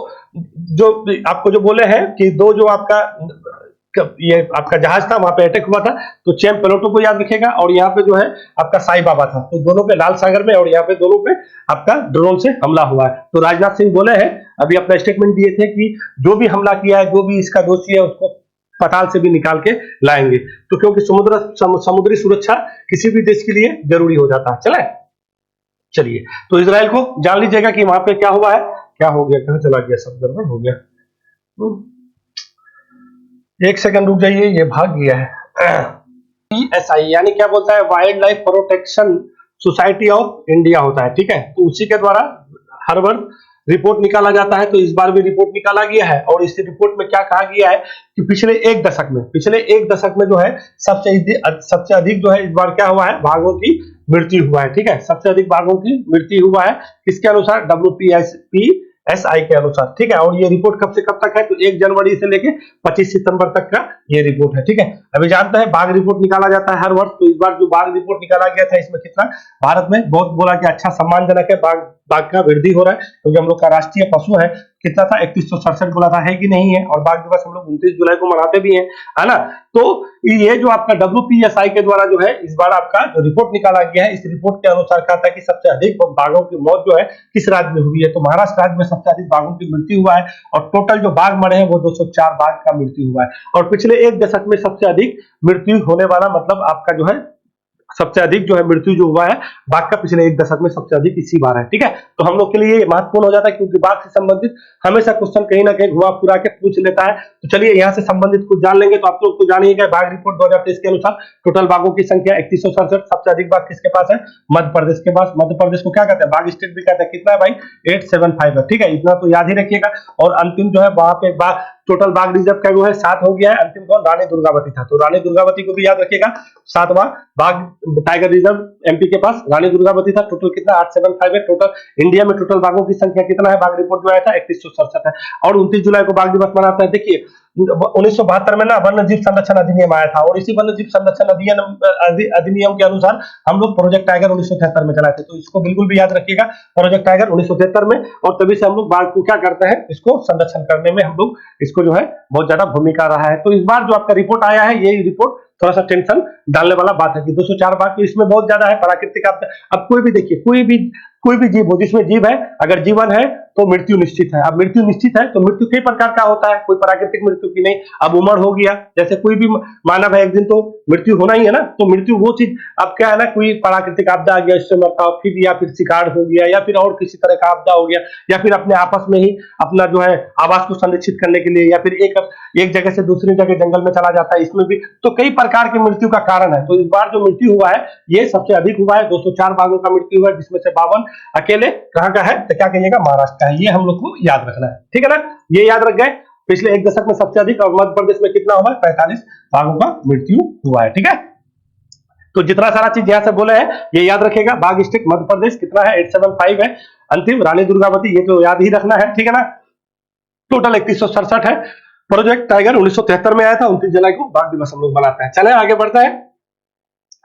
जो आपको जो बोले हैं कि दो जो आपका ये आपका जहाज था, वहां पे अटैक हुआ था, तो चेम प्लूटो को याद रखेगा, और यहाँ पे जो है आपका साई बाबा था, तो दोनों पे लाल सागर में, और यहाँ पे दोनों पे आपका ड्रोन से हमला हुआ है। तो राजनाथ सिंह बोले हैं, अभी अपना स्टेटमेंट दिए थे कि जो भी हमला किया है, जो भी इसका दोषी है, उसको पताल से भी निकाल के लाएंगे। तो क्योंकि समुद्री सुरक्षा किसी भी देश के लिए जरूरी हो जाता है। चलिए, तो इजराइल को जान लीजिएगा कि वहां पे क्या हुआ है, क्या हो गया, कहां चला गया, सब गड़बड़ हो गया। एक सेकंड रुक जाइए, ये भाग गया है। PSI यानी क्या बोलता है, wild life protection society of India होता है, ठीक है। तो उसी के द्वारा हर वर्ष रिपोर्ट निकाला जाता है, तो इस बार भी रिपोर्ट निकाला गया है, और इस रिपोर्ट में क्या कहा गया है कि पिछले एक दशक में जो है सबसे अधिक जो है इस बार क्या हुआ है, बाघों की मृत्यु हुआ है, ठीक है, सबसे अधिक बाघों की मृत्यु हुआ है, किसके अनुसार, WPSI के अनुसार, ठीक है। और ये रिपोर्ट कब से कब तक है, तो 1 जनवरी से लेके 25 सितंबर तक का ये रिपोर्ट है, ठीक है। अभी जानते हैं बाघ रिपोर्ट निकाला जाता है हर वर्ष, तो इस बार जो बाघ रिपोर्ट निकाला गया था, इसमें कितना भारत में बहुत बोला कि अच्छा सम्मानजनक है, बाघ का वृद्धि हो रहा है, क्योंकि हम लोग का राष्ट्रीय पशु है। कितना था, 3167 बोला था, है कि नहीं है, और बाघ दिवस हम लोग 29 जुलाई को मनाते भी हैं, है ना। तो ये जो आपका WPSI के द्वारा जो है इस बार आपका जो रिपोर्ट निकाला गया है, इस रिपोर्ट के अनुसार कहा था कि सबसे अधिक बाघों की मौत जो है किस राज्य में हुई है, तो महाराष्ट्र राज्य में सबसे अधिक बाघों की मृत्यु हुआ है, और टोटल जो बाघ मरे हैं वो 204 बाघ का मृत्यु हुआ है। और पिछले एक दशक में सबसे अधिक मृत्यु होने वाला, मतलब आपका जो है सबसे अधिक जो है मृत्यु जो हुआ है बाघ का पिछले एक दशक में सबसे अधिक इसी बार है, ठीक है। तो हम लोग के लिए महत्वपूर्ण हो जाता है, क्योंकि बाघ से संबंधित हमेशा क्वेश्चन कहीं ना कहीं घुमा फिरा के पूछ लेता है। तो चलिए यहाँ से संबंधित कुछ जान लेंगे। तो आप लोग तो जानिएगा, बाघ रिपोर्ट 2023 के अनुसार टोटल बाघों की संख्या 3167, सबसे अधिक बाघ किसके पास है, मध्य प्रदेश के पास। मध्य प्रदेश को क्या कहते हैं, बाघ स्टेट भी कहते हैं। कितना है भाई, 875 है, ठीक है, इतना तो याद ही रखिएगा। और अंतिम जो है वहां पे बाघ टोटल बाघ रिजर्व का जो है 7 हो गया है। अंतिम कौन, रानी दुर्गावती था, तो रानी दुर्गावती को भी याद रखिएगा। 7वां बाघ टाइगर रिजर्व MP के पास रानी दुर्गावती था। टोटल कितना, 875 है। टोटल इंडिया में टोटल बाघों की संख्या कितना है, बाघ रिपोर्ट जो आया था 3167 है। और 29 जुलाई को बाघ दिवस मनाते हैं। देखिए 1972 में ना वन्य जीव संरक्षण अधिनियम आया था, और इसी वन्य जीव संरक्षण अधिनियम के अनुसार हम लोग प्रोजेक्ट टाइगर 1973 में चलाए थे। तो इसको बिल्कुल भी याद रखिएगा, प्रोजेक्ट टाइगर 1973 में। और तभी से हम लोग बाघ को क्या करते हैं, इसको संरक्षण करने में हम लोग इसको जो है बहुत ज्यादा भूमिका रहा है। तो इस बार जो आपका रिपोर्ट आया है, ये रिपोर्ट थोड़ा सा टेंशन डालने वाला बात है कि 204 बाघ, तो इसमें बहुत ज्यादा है प्राकृतिक आपदा। अब कोई भी देखिए, कोई भी जीव हो जिसमें जीव है, अगर जीवन है तो मृत्यु निश्चित है। अब मृत्यु निश्चित है तो मृत्यु कई प्रकार का होता है, कोई प्राकृतिक मृत्यु की नहीं। अब उम्र हो गया, जैसे कोई भी मानव है एक दिन तो मृत्यु होना ही है ना, तो मृत्यु वो चीज अब क्या है ना, कोई प्राकृतिक आपदा आ गया इससे मरता हो, फिर या फिर शिकार हो गया, या फिर और किसी तरह का आपदा हो गया, या फिर अपने आपस में ही अपना जो है आवास को संरक्षित करने के लिए, या फिर एक जगह से दूसरी जगह जंगल में चला जाता है, इसमें भी तो कई प्रकार की मृत्यु का कारण है। तो इस बार जो मृत्यु हुआ है ये सबसे अधिक हुआ है, 204 बाघों का मृत्यु हुआ है, जिसमें से 52 अकेले कहाँ का है, तो क्या कहिएगा, महाराष्ट्र का है। ये हम लोग को याद रखना है, ठीक है ना, ये याद रख गए। पिछले एक दशक में सबसे अधिक, और मध्य प्रदेश में कितना हुआ है, 45 बाघों का मृत्यु हुआ है, ठीक है। तो जितना सारा चीज यहाँ से बोले हैं ये याद रखेगा। बाघ स्टिक मध्य प्रदेश कितना है, 875 है। अंतिम रानी दुर्गावती, ये तो याद ही रखना है, ठीक है ना। टोटल 3167 है। प्रोजेक्ट टाइगर 1973 में आया था, 29 जुलाई को बाघ दिवस हम लोग मनाते हैं। चले आगे बढ़ते हैं,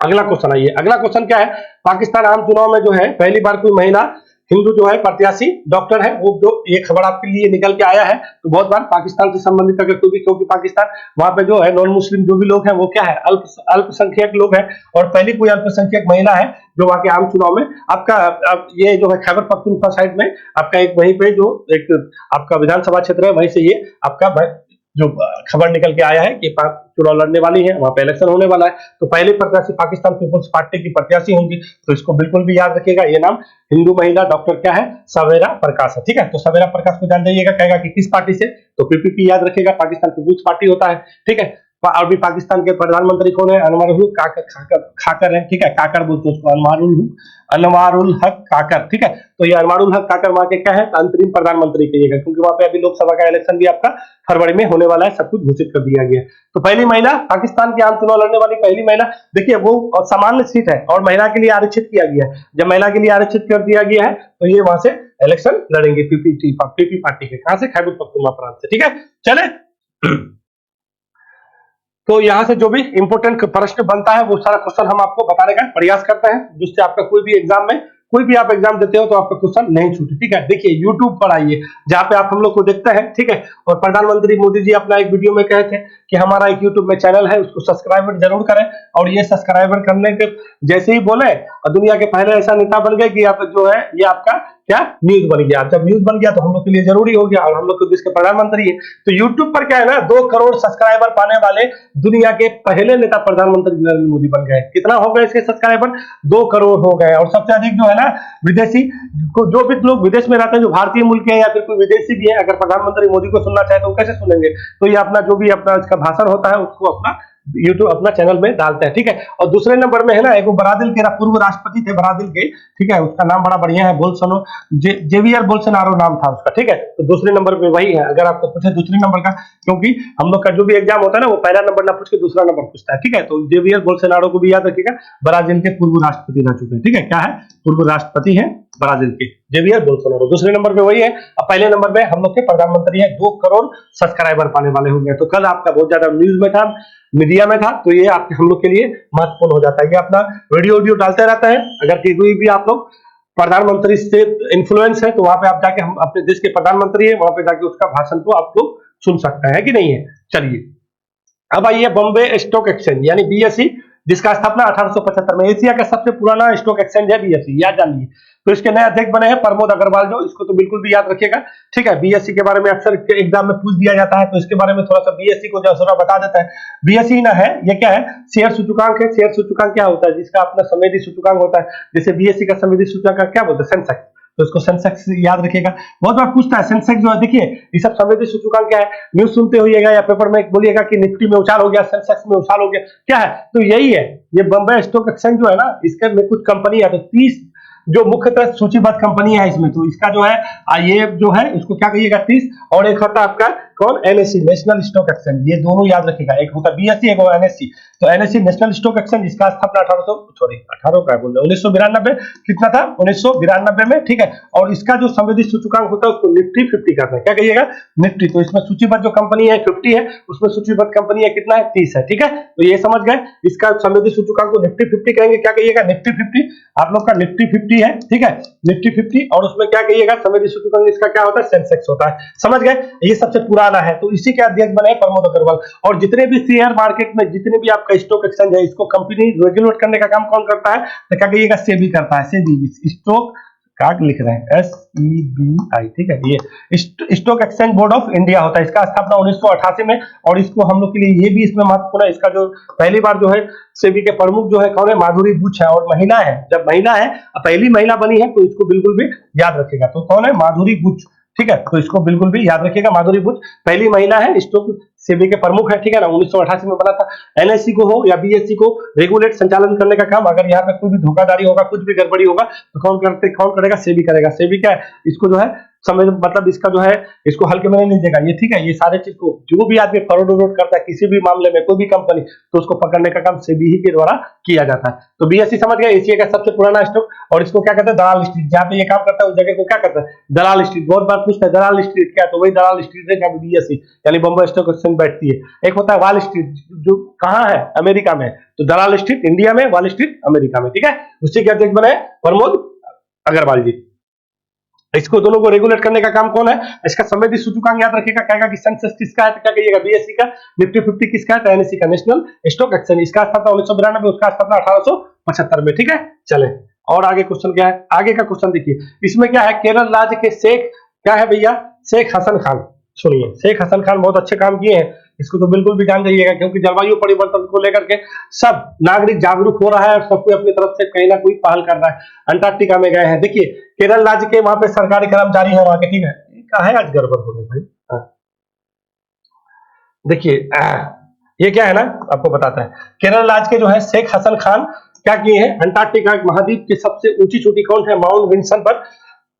अगला क्वेश्चन आइए। अगला क्वेश्चन क्या है, पाकिस्तान आम चुनाव में जो है पहली बार कोई महिला हिंदू जो है प्रत्याशी डॉक्टर है, वो जो ये खबर आपके लिए निकल के आया है। तो बहुत बार पाकिस्तान से संबंधित अगर कोई भी, क्योंकि पाकिस्तान वहां पे जो है नॉन मुस्लिम जो भी लोग हैं वो क्या है, अल्पसंख्यक लोग हैं, और पहली कोई अल्पसंख्यक महिला है जो वहां के आम चुनाव में आपका ये जो है खैबर पख्तूनख्वा साइड में आपका एक वहीं पे जो एक आपका विधानसभा क्षेत्र है, वहीं से ये आपका जो खबर निकल के आया है कि चुनाव लड़ने वाली है, वहां पे इलेक्शन होने वाला है। तो पहले प्रत्याशी पाकिस्तान पीपुल्स पार्टी की प्रत्याशी होंगी, तो इसको बिल्कुल भी याद रखिएगा। ये नाम हिंदू महिला डॉक्टर क्या है, सवेरा प्रकाश है, ठीक है। तो सवेरा प्रकाश को जान जाइएगा, कहेगा कि किस पार्टी से, तो पीपीपी याद रखिएगा, पाकिस्तान पीपुल्स पार्टी होता है, ठीक है। और भी पाकिस्तान के प्रधानमंत्री कौन है, अनवरुल खाकर है, ठीक है, काकर बोलते हैं उसको, अनवारुल हक काकर, ठीक है। तो ये अनवारुल हक काकर वहां के क्या है, अंतरिम प्रधानमंत्री कहिएगा, क्योंकि वहां पे अभी लोकसभा का इलेक्शन भी आपका फरवरी में होने वाला है, सब कुछ घोषित कर दिया गया। तो पहली महिला, पाकिस्तान के आम चुनाव लड़ने वाली पहली महिला, देखिए वो सामान्य सीट है और महिला के लिए आरक्षित किया गया है। जब महिला के लिए आरक्षित कर दिया गया है तो ये वहां से इलेक्शन लड़ेंगे पीपी पार्टी के, कहां से, खैबर पख्तूनख्वा प्रांत से, ठीक है। चले तो यहां से जो भी इंपोर्टेंट प्रश्न बनता है वो सारा क्वेश्चन हम आपको बताने का प्रयास करते हैं, जिससे आपका कोई भी एग्जाम में, कोई भी आप एग्जाम देते हो तो आपका क्वेश्चन नहीं छूटे, ठीक है। देखिए यूट्यूब पर आइए, जहां पे आप हम लोग को देखते हैं, ठीक है। और प्रधानमंत्री मोदी जी अपना एक वीडियो में कहे थे कि हमारा एक यूट्यूब में चैनल है, उसको सब्सक्राइबर जरूर करें। और ये सब्सक्राइबर करने के जैसे ही बोले, और दुनिया के पहले ऐसा नेता बन गए कि आप जो है ये आपका क्या न्यूज बन गया। जब न्यूज बन गया तो हम लोग के लिए जरूरी हो गया, और हम लोग के देश के प्रधानमंत्री है। तो यूट्यूब पर क्या है ना, 2 करोड़ सब्सक्राइबर पाने वाले दुनिया के पहले नेता प्रधानमंत्री नरेंद्र मोदी बन गए। कितना हो गए इसके सब्सक्राइबर, 2 करोड़ हो गए। और सबसे अधिक जो है ना विदेशी, जो भी लोग विदेश में रहते हैं, जो भारतीय मुल्क है या फिर कोई विदेशी भी है, अगर प्रधानमंत्री मोदी को सुनना चाहे तो वो कैसे सुनेंगे, तो ये अपना जो भी अपना इसका भाषण होता है उसको अपना यूट्यूब अपना चैनल में डालते हैं, ठीक है। और दूसरे नंबर में है ना, एक ब्राजील के पूर्व राष्ट्रपति थे ब्राजील के, ठीक है, उसका नाम बड़ा बढ़िया है, बोल्सोनो, जेवियर बोल्सोनारो नाम था उसका, ठीक है। तो दूसरे नंबर पे वही है। अगर आपको पूछे दूसरे नंबर का, क्योंकि हम लोग का जो भी एग्जाम होता है ना वो पहला नंबर ना पूछ के दूसरा नंबर पूछता है, ठीक है। तो जेवियर बोल्सोनारो को भी याद रखिएगा, ब्राजील के पूर्व राष्ट्रपति रह चुके हैं, ठीक है। क्या है, पूर्व राष्ट्रपति है ब्राजील के जेवियर बोल्सोनारो। दूसरे नंबर पे वही है। अब पहले नंबर पे हम लोग के प्रधानमंत्री है, 2 करोड़ सब्सक्राइबर पाने वाले होंगे। तो कल आपका बहुत ज्यादा न्यूज में था, मीडिया में था, तो ये आपके हम लोग के लिए महत्वपूर्ण हो जाता है। ये अपना वीडियो डालते रहता है। अगर कोई भी आप लोग प्रधानमंत्री से इन्फ्लुएंस है तो वहां पे आप जाके, हम अपने देश के प्रधानमंत्री है, वहां पे जाके उसका भाषण को आप लोग सुन सकते हैं कि नहीं है। चलिए अब आइए, बॉम्बे स्टॉक एक्सचेंज यानी बीएसई, जिसका स्थापना 1875 में, एशिया का सबसे पुराना स्टॉक एक्सचेंज है बीएसई, याद जानिए। तो इसके नए अध्यक्ष बने हैं प्रमोद अग्रवाल, जो इसको तो बिल्कुल भी याद रखिएगा, ठीक है। बीएसई के बारे में अक्सर एग्जाम में पूछ दिया जाता है, तो इसके बारे में थोड़ा सा बीएसई को जो बता देता है। बीएसई ना है, ये क्या है, शेयर सूचकांक है। शेयर सूचकांक क्या होता है, जिसका अपना संवेदी सूचकांक होता है, जैसे बीएसई का संवेदी सूचकांक क्या बोलते हैं, सेंसेक्स, तो इसको सेंसेक्स याद रखिएगा। बहुत बार पूछता है सेंसेक्स जो है, देखिए ये सब संवेदी सूचकांक क्या है, न्यूज सुनते होइएगा या पेपर में बोलिएगा कि निफ्टी में उछाल हो गया, सेंसेक्स में उछाल हो गया, क्या है, तो यही है। ये बॉम्बे स्टॉक एक्सचेंज जो है ना, इसके में कुछ कंपनी है, तो 30 जो मुख्यतः सूचीबद्ध कंपनी है इसमें, तो इसका जो है ये जो है इसको क्या कहिएगा, 30, और एक होता है आपका कौन, एनएससी, नेशनल स्टॉक एक्सचेंज। ये दोनों याद रखिएगा, एक होता है बीएसई, एक होता है एनएससी। तो एनएससी नेशनल स्टॉक एक्सचेंज, इसका स्थापना 1992 कितना था, 1992 में, ठीक है। और इसका जो संवेदी सूचकांक होता है उसको निफ्टी 50 करना है, क्या कहिएगा, निफ्टी। तो इसमें सूचीबद्ध जो कंपनी है 50 है, उसमें सूचीबद्ध कंपनी है कितना है, 30 है, ठीक है। तो ये समझ गए, इसका संवेदी सूचकांक को निफ्टी 50 कहेंगे, क्या कहिएगा, निफ्टी 50। आप लोग का निफ्टी 50 है, ठीक है, निफ्टी 50। और उसमें क्या कहिएगा, संवेदी सूचकांक इसका क्या होता है, सेंसेक्स होता है, समझ गए। ये सबसे पुराना है, तो इसी के अध्यक्ष बने प्रमोद अग्रवाल। और जितने भी शेयर मार्केट में जितने भी आपका स्टॉक एक्सचेंज है, इसको कंपनी रेगुलेट करने का काम कौन करता है, तो क्या कहिएगा, सेबी करता है, सेबी, स्टॉक काग लिख रहे हैं, SEBI, ठीक है। ये stock exchange board of India होता है, इसका स्थापना 1988 में, और इसको हम लोग के लिए ये भी इसमें महत्वपूर्ण है, इसका जो पहली बार जो है सेबी के प्रमुख जो है कौन है, माधुरी बुच है, और महिला है, जब महिला है पहली महिला बनी है तो इसको बिल्कुल भी याद रखिएगा, तो कौन है, माधुरी बुच, ठीक है, तो इसको बिल्कुल भी याद रखिएगा, माधुरी बुच पहली महिला है, स्टॉक सेबी के प्रमुख है, ठीक है ना, 1988 में बना था। एनएससी को हो या बीएससी को रेगुलेट संचालन करने का काम, अगर यहाँ पे कोई भी धोखाधड़ी होगा, कुछ भी गड़बड़ी होगा तो कौन करेगा, सेबी करेगा। सेबी क्या है, इसको जो है समझ, मतलब इसका जो है इसको हल्के में नहीं लीजिएगा ये, ठीक है, ये सारे चीज को जो भी आदमी फॉरवर्ड करता है किसी भी मामले में, कोई भी कंपनी, तो उसको पकड़ने का काम सेबी ही के द्वारा किया जाता है। तो बीएससी समझ गए, एशिया का सबसे पुराना स्टॉक, और इसको क्या कहते हैं, दलाल स्ट्रीट, जहाँ पे ये काम करता है उस जगह को क्या करता है, दलाल स्ट्रीट। बहुत बार पूछता है दलाल स्ट्रीट क्या, तो वही दलाल स्ट्रीट है जहाँ बीएससी यानी बॉम्बे स्टॉक एक्सचेंज बैठती है। एक होता है वॉल स्ट्रीट, जो कहाँ है, अमेरिका में, तो दलाल स्ट्रीट इंडिया में, वॉल स्ट्रीट अमेरिका में, ठीक है। उसी के अध्यक्ष बने प्रमोद अग्रवाल जी। इसको दोनों को रेगुलेट करने का काम कौन है, इसका संवेदी सूचकांक याद रखिएगा, कहेगा कि सेंसेक्स किसका है, तो क्या कहिएगा, बीएससी का। निफ्टी 50 किसका है, तो एनएससी का, नेशनल स्टॉक एक्सचेंज, इसका स्थापना 1992, उसका स्थापना 1875 में, ठीक है। चले और आगे क्वेश्चन क्या है, आगे का क्वेश्चन देखिए, इसमें क्या है, केरल राज्य के शेख क्या है भैया, शेख हसन खान। सुनिए, शेख हसन खान बहुत अच्छे काम किए हैं, इसको तो बिल्कुल भी जान जाइएगा, क्योंकि जलवायु परिवर्तन को लेकर के सब नागरिक जागरूक हो रहा है और सब कोई अपनी तरफ से कहीं ना कोई पहल कर रहा है। अंटार्कटिका में गए हैं, देखिए केरल राज्य के वहां पे सरकारी कर्मचारी है वहां के, ठीक है, क्या है आज गड़बड़ हो गई भाई, देखिए ये क्या है ना, आपको बताता है, केरल राज्य के जो है शेख हसन खान क्या किए हैं, अंटार्कटिका महाद्वीप की सबसे ऊंची चोटी कौन है, माउंट विल्सन पर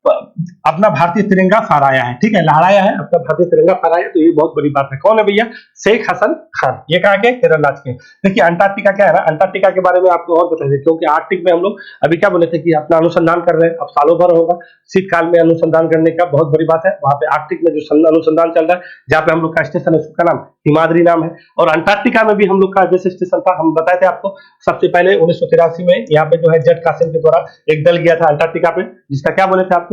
अपना भारतीय तिरंगा फहराया है, ठीक है, लहराया है, अपना भारतीय तिरंगा फहराया, तो ये बहुत बड़ी बात है। कौन है भैया, शेख हसन खान, ये कहा के केरल राज्य के। देखिए अंटार्कटिका क्या है ना, अंटार्कटिका के बारे में आपको और बता दें, क्योंकि आर्कटिक में हम लोग अभी क्या बोले थे कि अपना अनुसंधान कर रहे हैं, अब सालों भर होगा शीतकाल में अनुसंधान करने का, बहुत बड़ी बात है। वहां पे आर्कटिक में जो अनुसंधान चल रहा है, जहाँ पे हम लोग का स्टेशन है उसका नाम हिमाद्री नाम है, और अंटार्कटिका में भी हम लोग का जैसे स्टेशन था, हम बताए थे आपको सबसे पहले 1983 में यहाँ पे जो है जेट कासिम के द्वारा एक दल गया था अंटार्कटिका पे, जिसका क्या बोले थे आपको,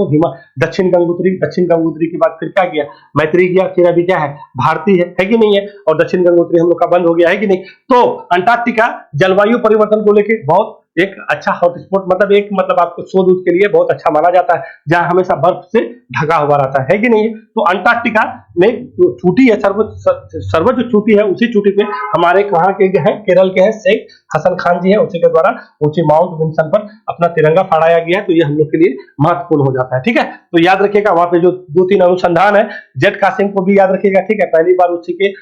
दक्षिण गंगोत्री के बाद फिर क्या किया, मैत्री किया, फिर अभी क्या है, भारती है कि नहीं है, और दक्षिण गंगोत्री हम लोग का बंद हो गया है कि नहीं। तो अंटार्कटिका जलवायु परिवर्तन को लेकर बहुत एक अच्छा हॉटस्पॉट, मतलब एक मतलब आपको शोध के लिए बहुत अच्छा माना जाता है, जहां हमेशा बर्फ से ढका हुआ रहता है कि नहीं। तो अंटार्कटिका में जो चोटी है, सर्वोच्च चोटी है, उसी चोटी पे हमारे कहाँ के है, केरल के हैं शेख हसन खान जी है, उसी के द्वारा ऊंची माउंट विल्सन पर अपना तिरंगा फहराया गया है, तो ये हम लोग के लिए महत्वपूर्ण हो जाता है, ठीक है। तो याद रखिएगा वहां पे जो 2-3 अनुसंधान है, जेट कासिम को भी याद रखिएगा, ठीक है, पहली बार उसी के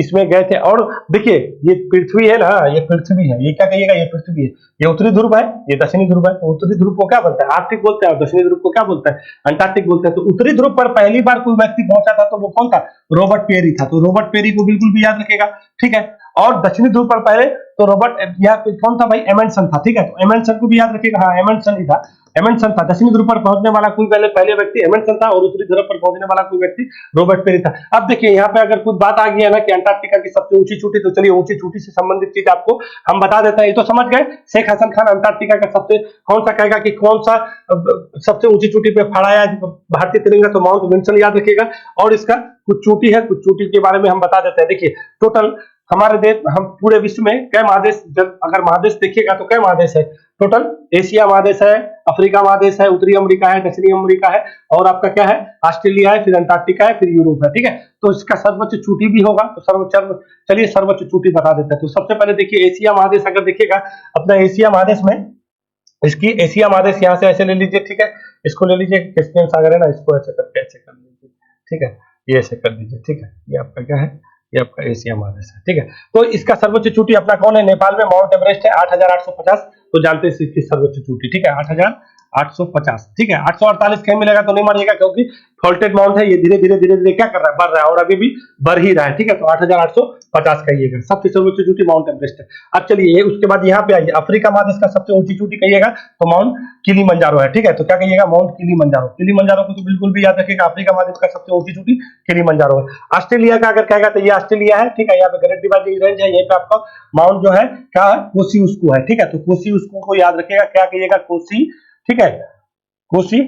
इसमें गए थे। और देखिए ये पृथ्वी है ना, ये पृथ्वी है, ये क्या कहिएगा, ये पृथ्वी है, ये उत्तरी ध्रुव है, ये दक्षिणी ध्रुव है, तो उत्तरी ध्रुव को क्या बोलते हैं, आर्कटिक बोलते हैं, और दक्षिणी ध्रुव को क्या बोलते हैं, अंटार्कटिक बोलते हैं। तो उत्तरी ध्रुव पर पहली बार कोई व्यक्ति पहुंचा था, तो वो कौन था, रॉबर्ट पेरी था, तो रॉबर्ट पेरी को बिल्कुल भी याद रखेगा, ठीक है। और दक्षिणी ध्रुव पर पहले तो रॉबर्ट यहाँ पे कौन था भाई, एमंडसन था, ठीक है, तो एमंडसन को भी याद रखिएगा, हाँ एमंडसन ही था, एमंडसन था। दक्षिणी ध्रुव पर पहुंचने वाला कोई पहले व्यक्ति एमंडसन था, और उत्तरी ध्रुव पर पहुंचने वाला कोई व्यक्ति रॉबर्ट पेरी था। अब देखिए यहाँ पे अगर कुछ बात आ गई है ना कि अंटार्कटिका की सबसे ऊंची चोटी, तो चलिए ऊंची चोटी से संबंधित चीज आपको हम बता देते हैं। ये तो समझ गए, शेख हसन खान अंटार्कटिका का सबसे कौन सा कहेगा कि कौन सा सबसे ऊंची चोटी पे फहराया है भारतीय तिरंगा, तो माउंट विल्सन याद रखिएगा। और इसका कुछ चोटी है, कुछ चोटी के बारे में हम बता देते हैं। देखिए टोटल हमारे देश, हम पूरे विश्व में कई महादेश, जब अगर महादेश देखिएगा तो कई महादेश है टोटल, एशिया महादेश है, अफ्रीका महादेश है, उत्तरी अमेरिका है, दक्षिणी अमेरिका है, और आपका क्या है, ऑस्ट्रेलिया है, फिर अंटार्कटिका है, फिर यूरोप है, ठीक है। तो इसका सर्वोच्च चोटी भी होगा, तो चलिए सर्वोच्च चोटी बता देते हैं। तो सबसे पहले देखिए एशिया महादेश, अगर देखिएगा अपना एशिया महादेश में, इसकी एशिया महादेश यहाँ से ऐसे ले लीजिए, ठीक है, इसको ले लीजिए, कैस्पियन सागर है ना, इसको ऐसे करके ऐसे कर लीजिए, ठीक है, ये ऐसे कर लीजिए, ठीक है, ये आपका क्या है, ये आपका एशिया महादेश है, ठीक है। तो इसका सर्वोच्च चोटी अपना कौन है, नेपाल में माउंट एवरेस्ट है 8850, तो जानते हैं इसकी सर्वोच्च चोटी, ठीक है, 8850, ठीक है। 848 कहीं मिलेगा तो नहीं मानिएगा, क्योंकि फॉल्टेड माउंट है, ये धीरे धीरे क्या कर रहा है, बढ़ रहा है, और अभी भी बढ़ ही रहा है, ठीक है। तो 8850 कहिएगा, सबसे सर्वोच्च चोटी माउंट एवरेस्ट है। अब चलिए उसके बाद यहाँ पे आइए, अफ्रीका महादेश का सबसे ऊंची चोटी कहिएगा तो माउंट किलिमंजारो है, ठीक है। तो क्या कहिएगा, माउंट किलिमंजारो, किलिमंजारो को तो बिल्कुल भी याद रखिएगा, अफ्रीका महादेश का सबसे ऊंची चोटी किलिमंजारो है। ऑस्ट्रेलिया का अगर कहेगा तो ये ऑस्ट्रेलिया है, ठीक है, यहाँ पे ग्रेट डिवाइड रेंज है, यहीं पे आपका माउंट जो है क्या है, कोसियुस्को है, ठीक है। तो कोसियुस्को को याद रखिएगा, क्या कहिएगा, कोसी, ठीक है, कोसी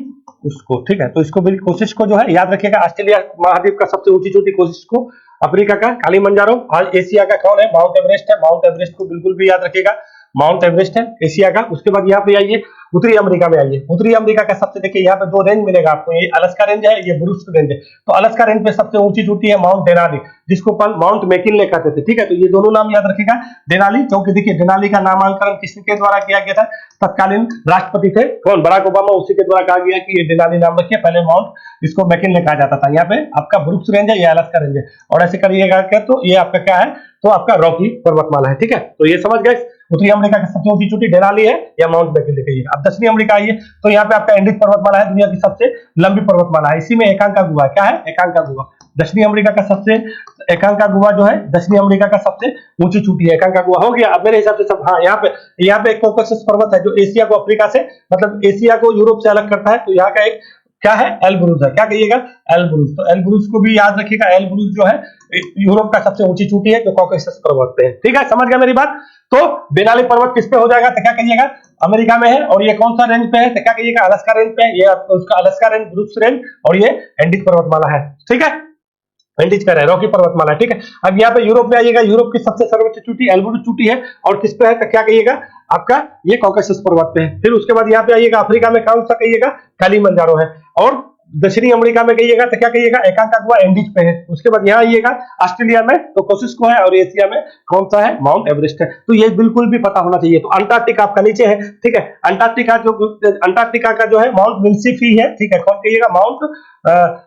उसको, ठीक है। तो इसको भी कोशिश को जो है याद रखिएगा, ऑस्ट्रेलिया महाद्वीप का सबसे ऊंची चोटी कोशिश को, अफ्रीका का किलिमंजारो, और एशिया का कौन है, माउंट एवरेस्ट है, माउंट एवरेस्ट को बिल्कुल भी याद रखिएगा। माउंट एवरेस्ट है एशिया का। उसके बाद यहाँ पे आइए उत्तरी अमेरिका में आइए। उत्तरी अमेरिका का सबसे देखिए यहाँ पे दो रेंज मिलेगा आपको, ये अलास्का रेंज है, ये ब्रूस्क रेंज है। तो अलास्का रेंज पे सबसे ऊंची चोटी है माउंट डेनाली, जिसको अपन माउंट मैकिनले कहते थे, ठीक है। तो ये दोनों नाम याद रखेगा, डेनाली, क्योंकि देखिए डेनाली का नामांकन किसके द्वारा किया गया था, तत्कालीन राष्ट्रपति थे कौन, बराक ओबामा, उसी के द्वारा कहा गया कि ये डेनाली नाम रखिए, पहले माउंट इसको मैकिनले कहा जाता था। यहाँ पे आपका ब्रूक्स रेंज है, ये अलास्का रेंज है, और ऐसे करिएगा क्या, तो ये आपका क्या है, तो आपका रॉकी पर्वतमाला है, ठीक है। तो ये समझ गए, उत्तरी अमेरिका की सबसे ऊंची चोटी डेनाली है या माउंट मैकिनले कहिएगा। अब दक्षिणी अमेरिका आइए, तो यहाँ पे आपका एंडीज पर्वतमाला है, दुनिया की सबसे लंबी पर्वतमाला है, इसी में एकांकागुआ है, क्या है, एकांकागुआ। दक्षिणी अमेरिका का सबसे एकांकागुआ जो है, दक्षिणी अमेरिका का सबसे ऊंची चोटी है, एकांकागुआ हो गया। अब मेरे हिसाब से सब, हाँ यहाँ पे एक कॉकसस पर्वत है जो एशिया को अफ्रीका से, मतलब एशिया को यूरोप से अलग करता है। तो यहाँ का एक क्या है, एलब्रूज है, क्या कहिएगा, एलब्रूज। तो एलब्रूज को भी याद रखिएगा, एलब्रूज जो है यूरोप का सबसे ऊंची चोटी है जो कॉकसस पर्वत पे है, ठीक है, समझ गया मेरी बात। तो डेनाली पर्वत किस पे हो जाएगा, तो क्या कहिएगा, अमेरिका में है, और ये कौन सा रेंज पे है, तो क्या कहिएगा, अलास्का रेंज पे है, ये उसका अलास्का रेंज, ब्रूक्स रेंज, और ये एंडीज पर्वतमाला है, ठीक है, एंडीज का है, रॉकी पर्वतमाला, ठीक है। अब यहाँ पे यूरोप में आइएगा, यूरोप की सबसे सर्वोच्च चोटी एल्ब्रूज चोटी है, और किस पे है, तो क्या कहिएगा, आपका ये कॉकसस पर्वत पे है। फिर उसके बाद यहाँ पे आइएगा, अफ्रीका में कौन सा कहिएगा, किलिमंजारो है, और दक्षिणी अमेरिका में कहिएगा तो क्या कहिएगा, एकांकागुआ एंडीज पे है। उसके बाद यहाँ आइएगा, ऑस्ट्रेलिया में तो कोसिस्को है, और एशिया में कौन सा है, माउंट एवरेस्ट है। तो ये बिल्कुल भी पता होना चाहिए। तो अंटार्कटिका आपका नीचे है, ठीक है, अंटार्कटिका का जो है माउंट विल्सिफ ही है, ठीक है, कौन कहिएगा, माउंट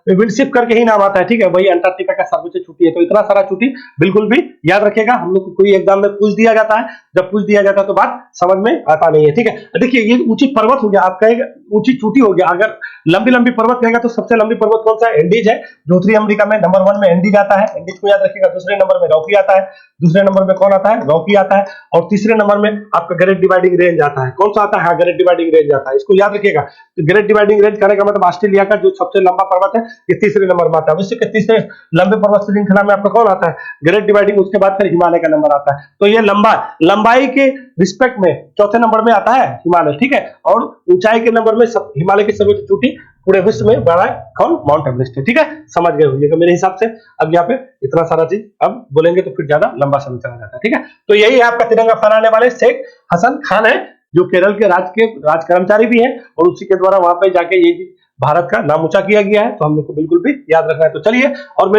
विल्सिफ करके ही नाम आता है, ठीक है, वही अंटार्कटिका का सर्वोच्च चोटी है। तो इतना सारा चोटी बिल्कुल भी याद रखेगा, हम लोग को कोई एग्जाम में पूछ दिया जाता है, जब पूछ दिया जाता है तो बात समझ में आता नहीं है, ठीक है। देखिए ये ऊंची पर्वत हो गया, आप कहेगा ऊंची चोटी हो गया। अगर लंबी लंबी पर्वत कहेगा तो सबसे लंबी पर्वत कौन सा है, एंडीज है, जो उत्तरी अमेरिका में नंबर 1 में एंडीज आता है, एंडीज को याद रखिएगा। दूसरे नंबर में रॉकी आता है, दूसरे नंबर में कौन आता है, रॉकी आता है, और तीसरे नंबर में आपका ग्रेट डिवाइडिंग रेंज आता है। कौन सा आता है, हाँ, ग्रेट डिवाइडिंग रेंज आता है, इसको याद रखिएगा। तो ग्रेट डिवाइडिंग रेंज कहने का मतलब ऑस्ट्रेलिया का जो सबसे लंबा पर्वत है, ये तीसरे नंबर में आता है। विश्व के तीसरे लंबे पर्वत श्रृंखला में आपका कौन आता है, ग्रेट डिवाइडिंग, उसके बाद फिर हिमालय का नंबर आता है। तो ये लंबाई के रिस्पेक्ट में चौथे नंबर में आता है हिमालय, ठीक है, और ऊंचाई के नंबर में हिमालय की सर्वोच्च चोटी पूरे विश्व में बड़ा है कौन, माउंट एवरेस्ट है, ठीक है, समझ गए होंगे मेरे हिसाब से। अब यहाँ पे इतना सारा चीज अब बोलेंगे तो फिर ज्यादा लंबा समय चला जाता है, ठीक है। तो यही है आपका तिरंगा फहराने वाले शेख हसन खान है, जो केरल के राज कर्मचारी भी है, और उसी के द्वारा वहां पे जाके ये भारत का नाम ऊंचा किया गया है। तो हम लोग को बिल्कुल भी याद रखना है। तो चलिए, और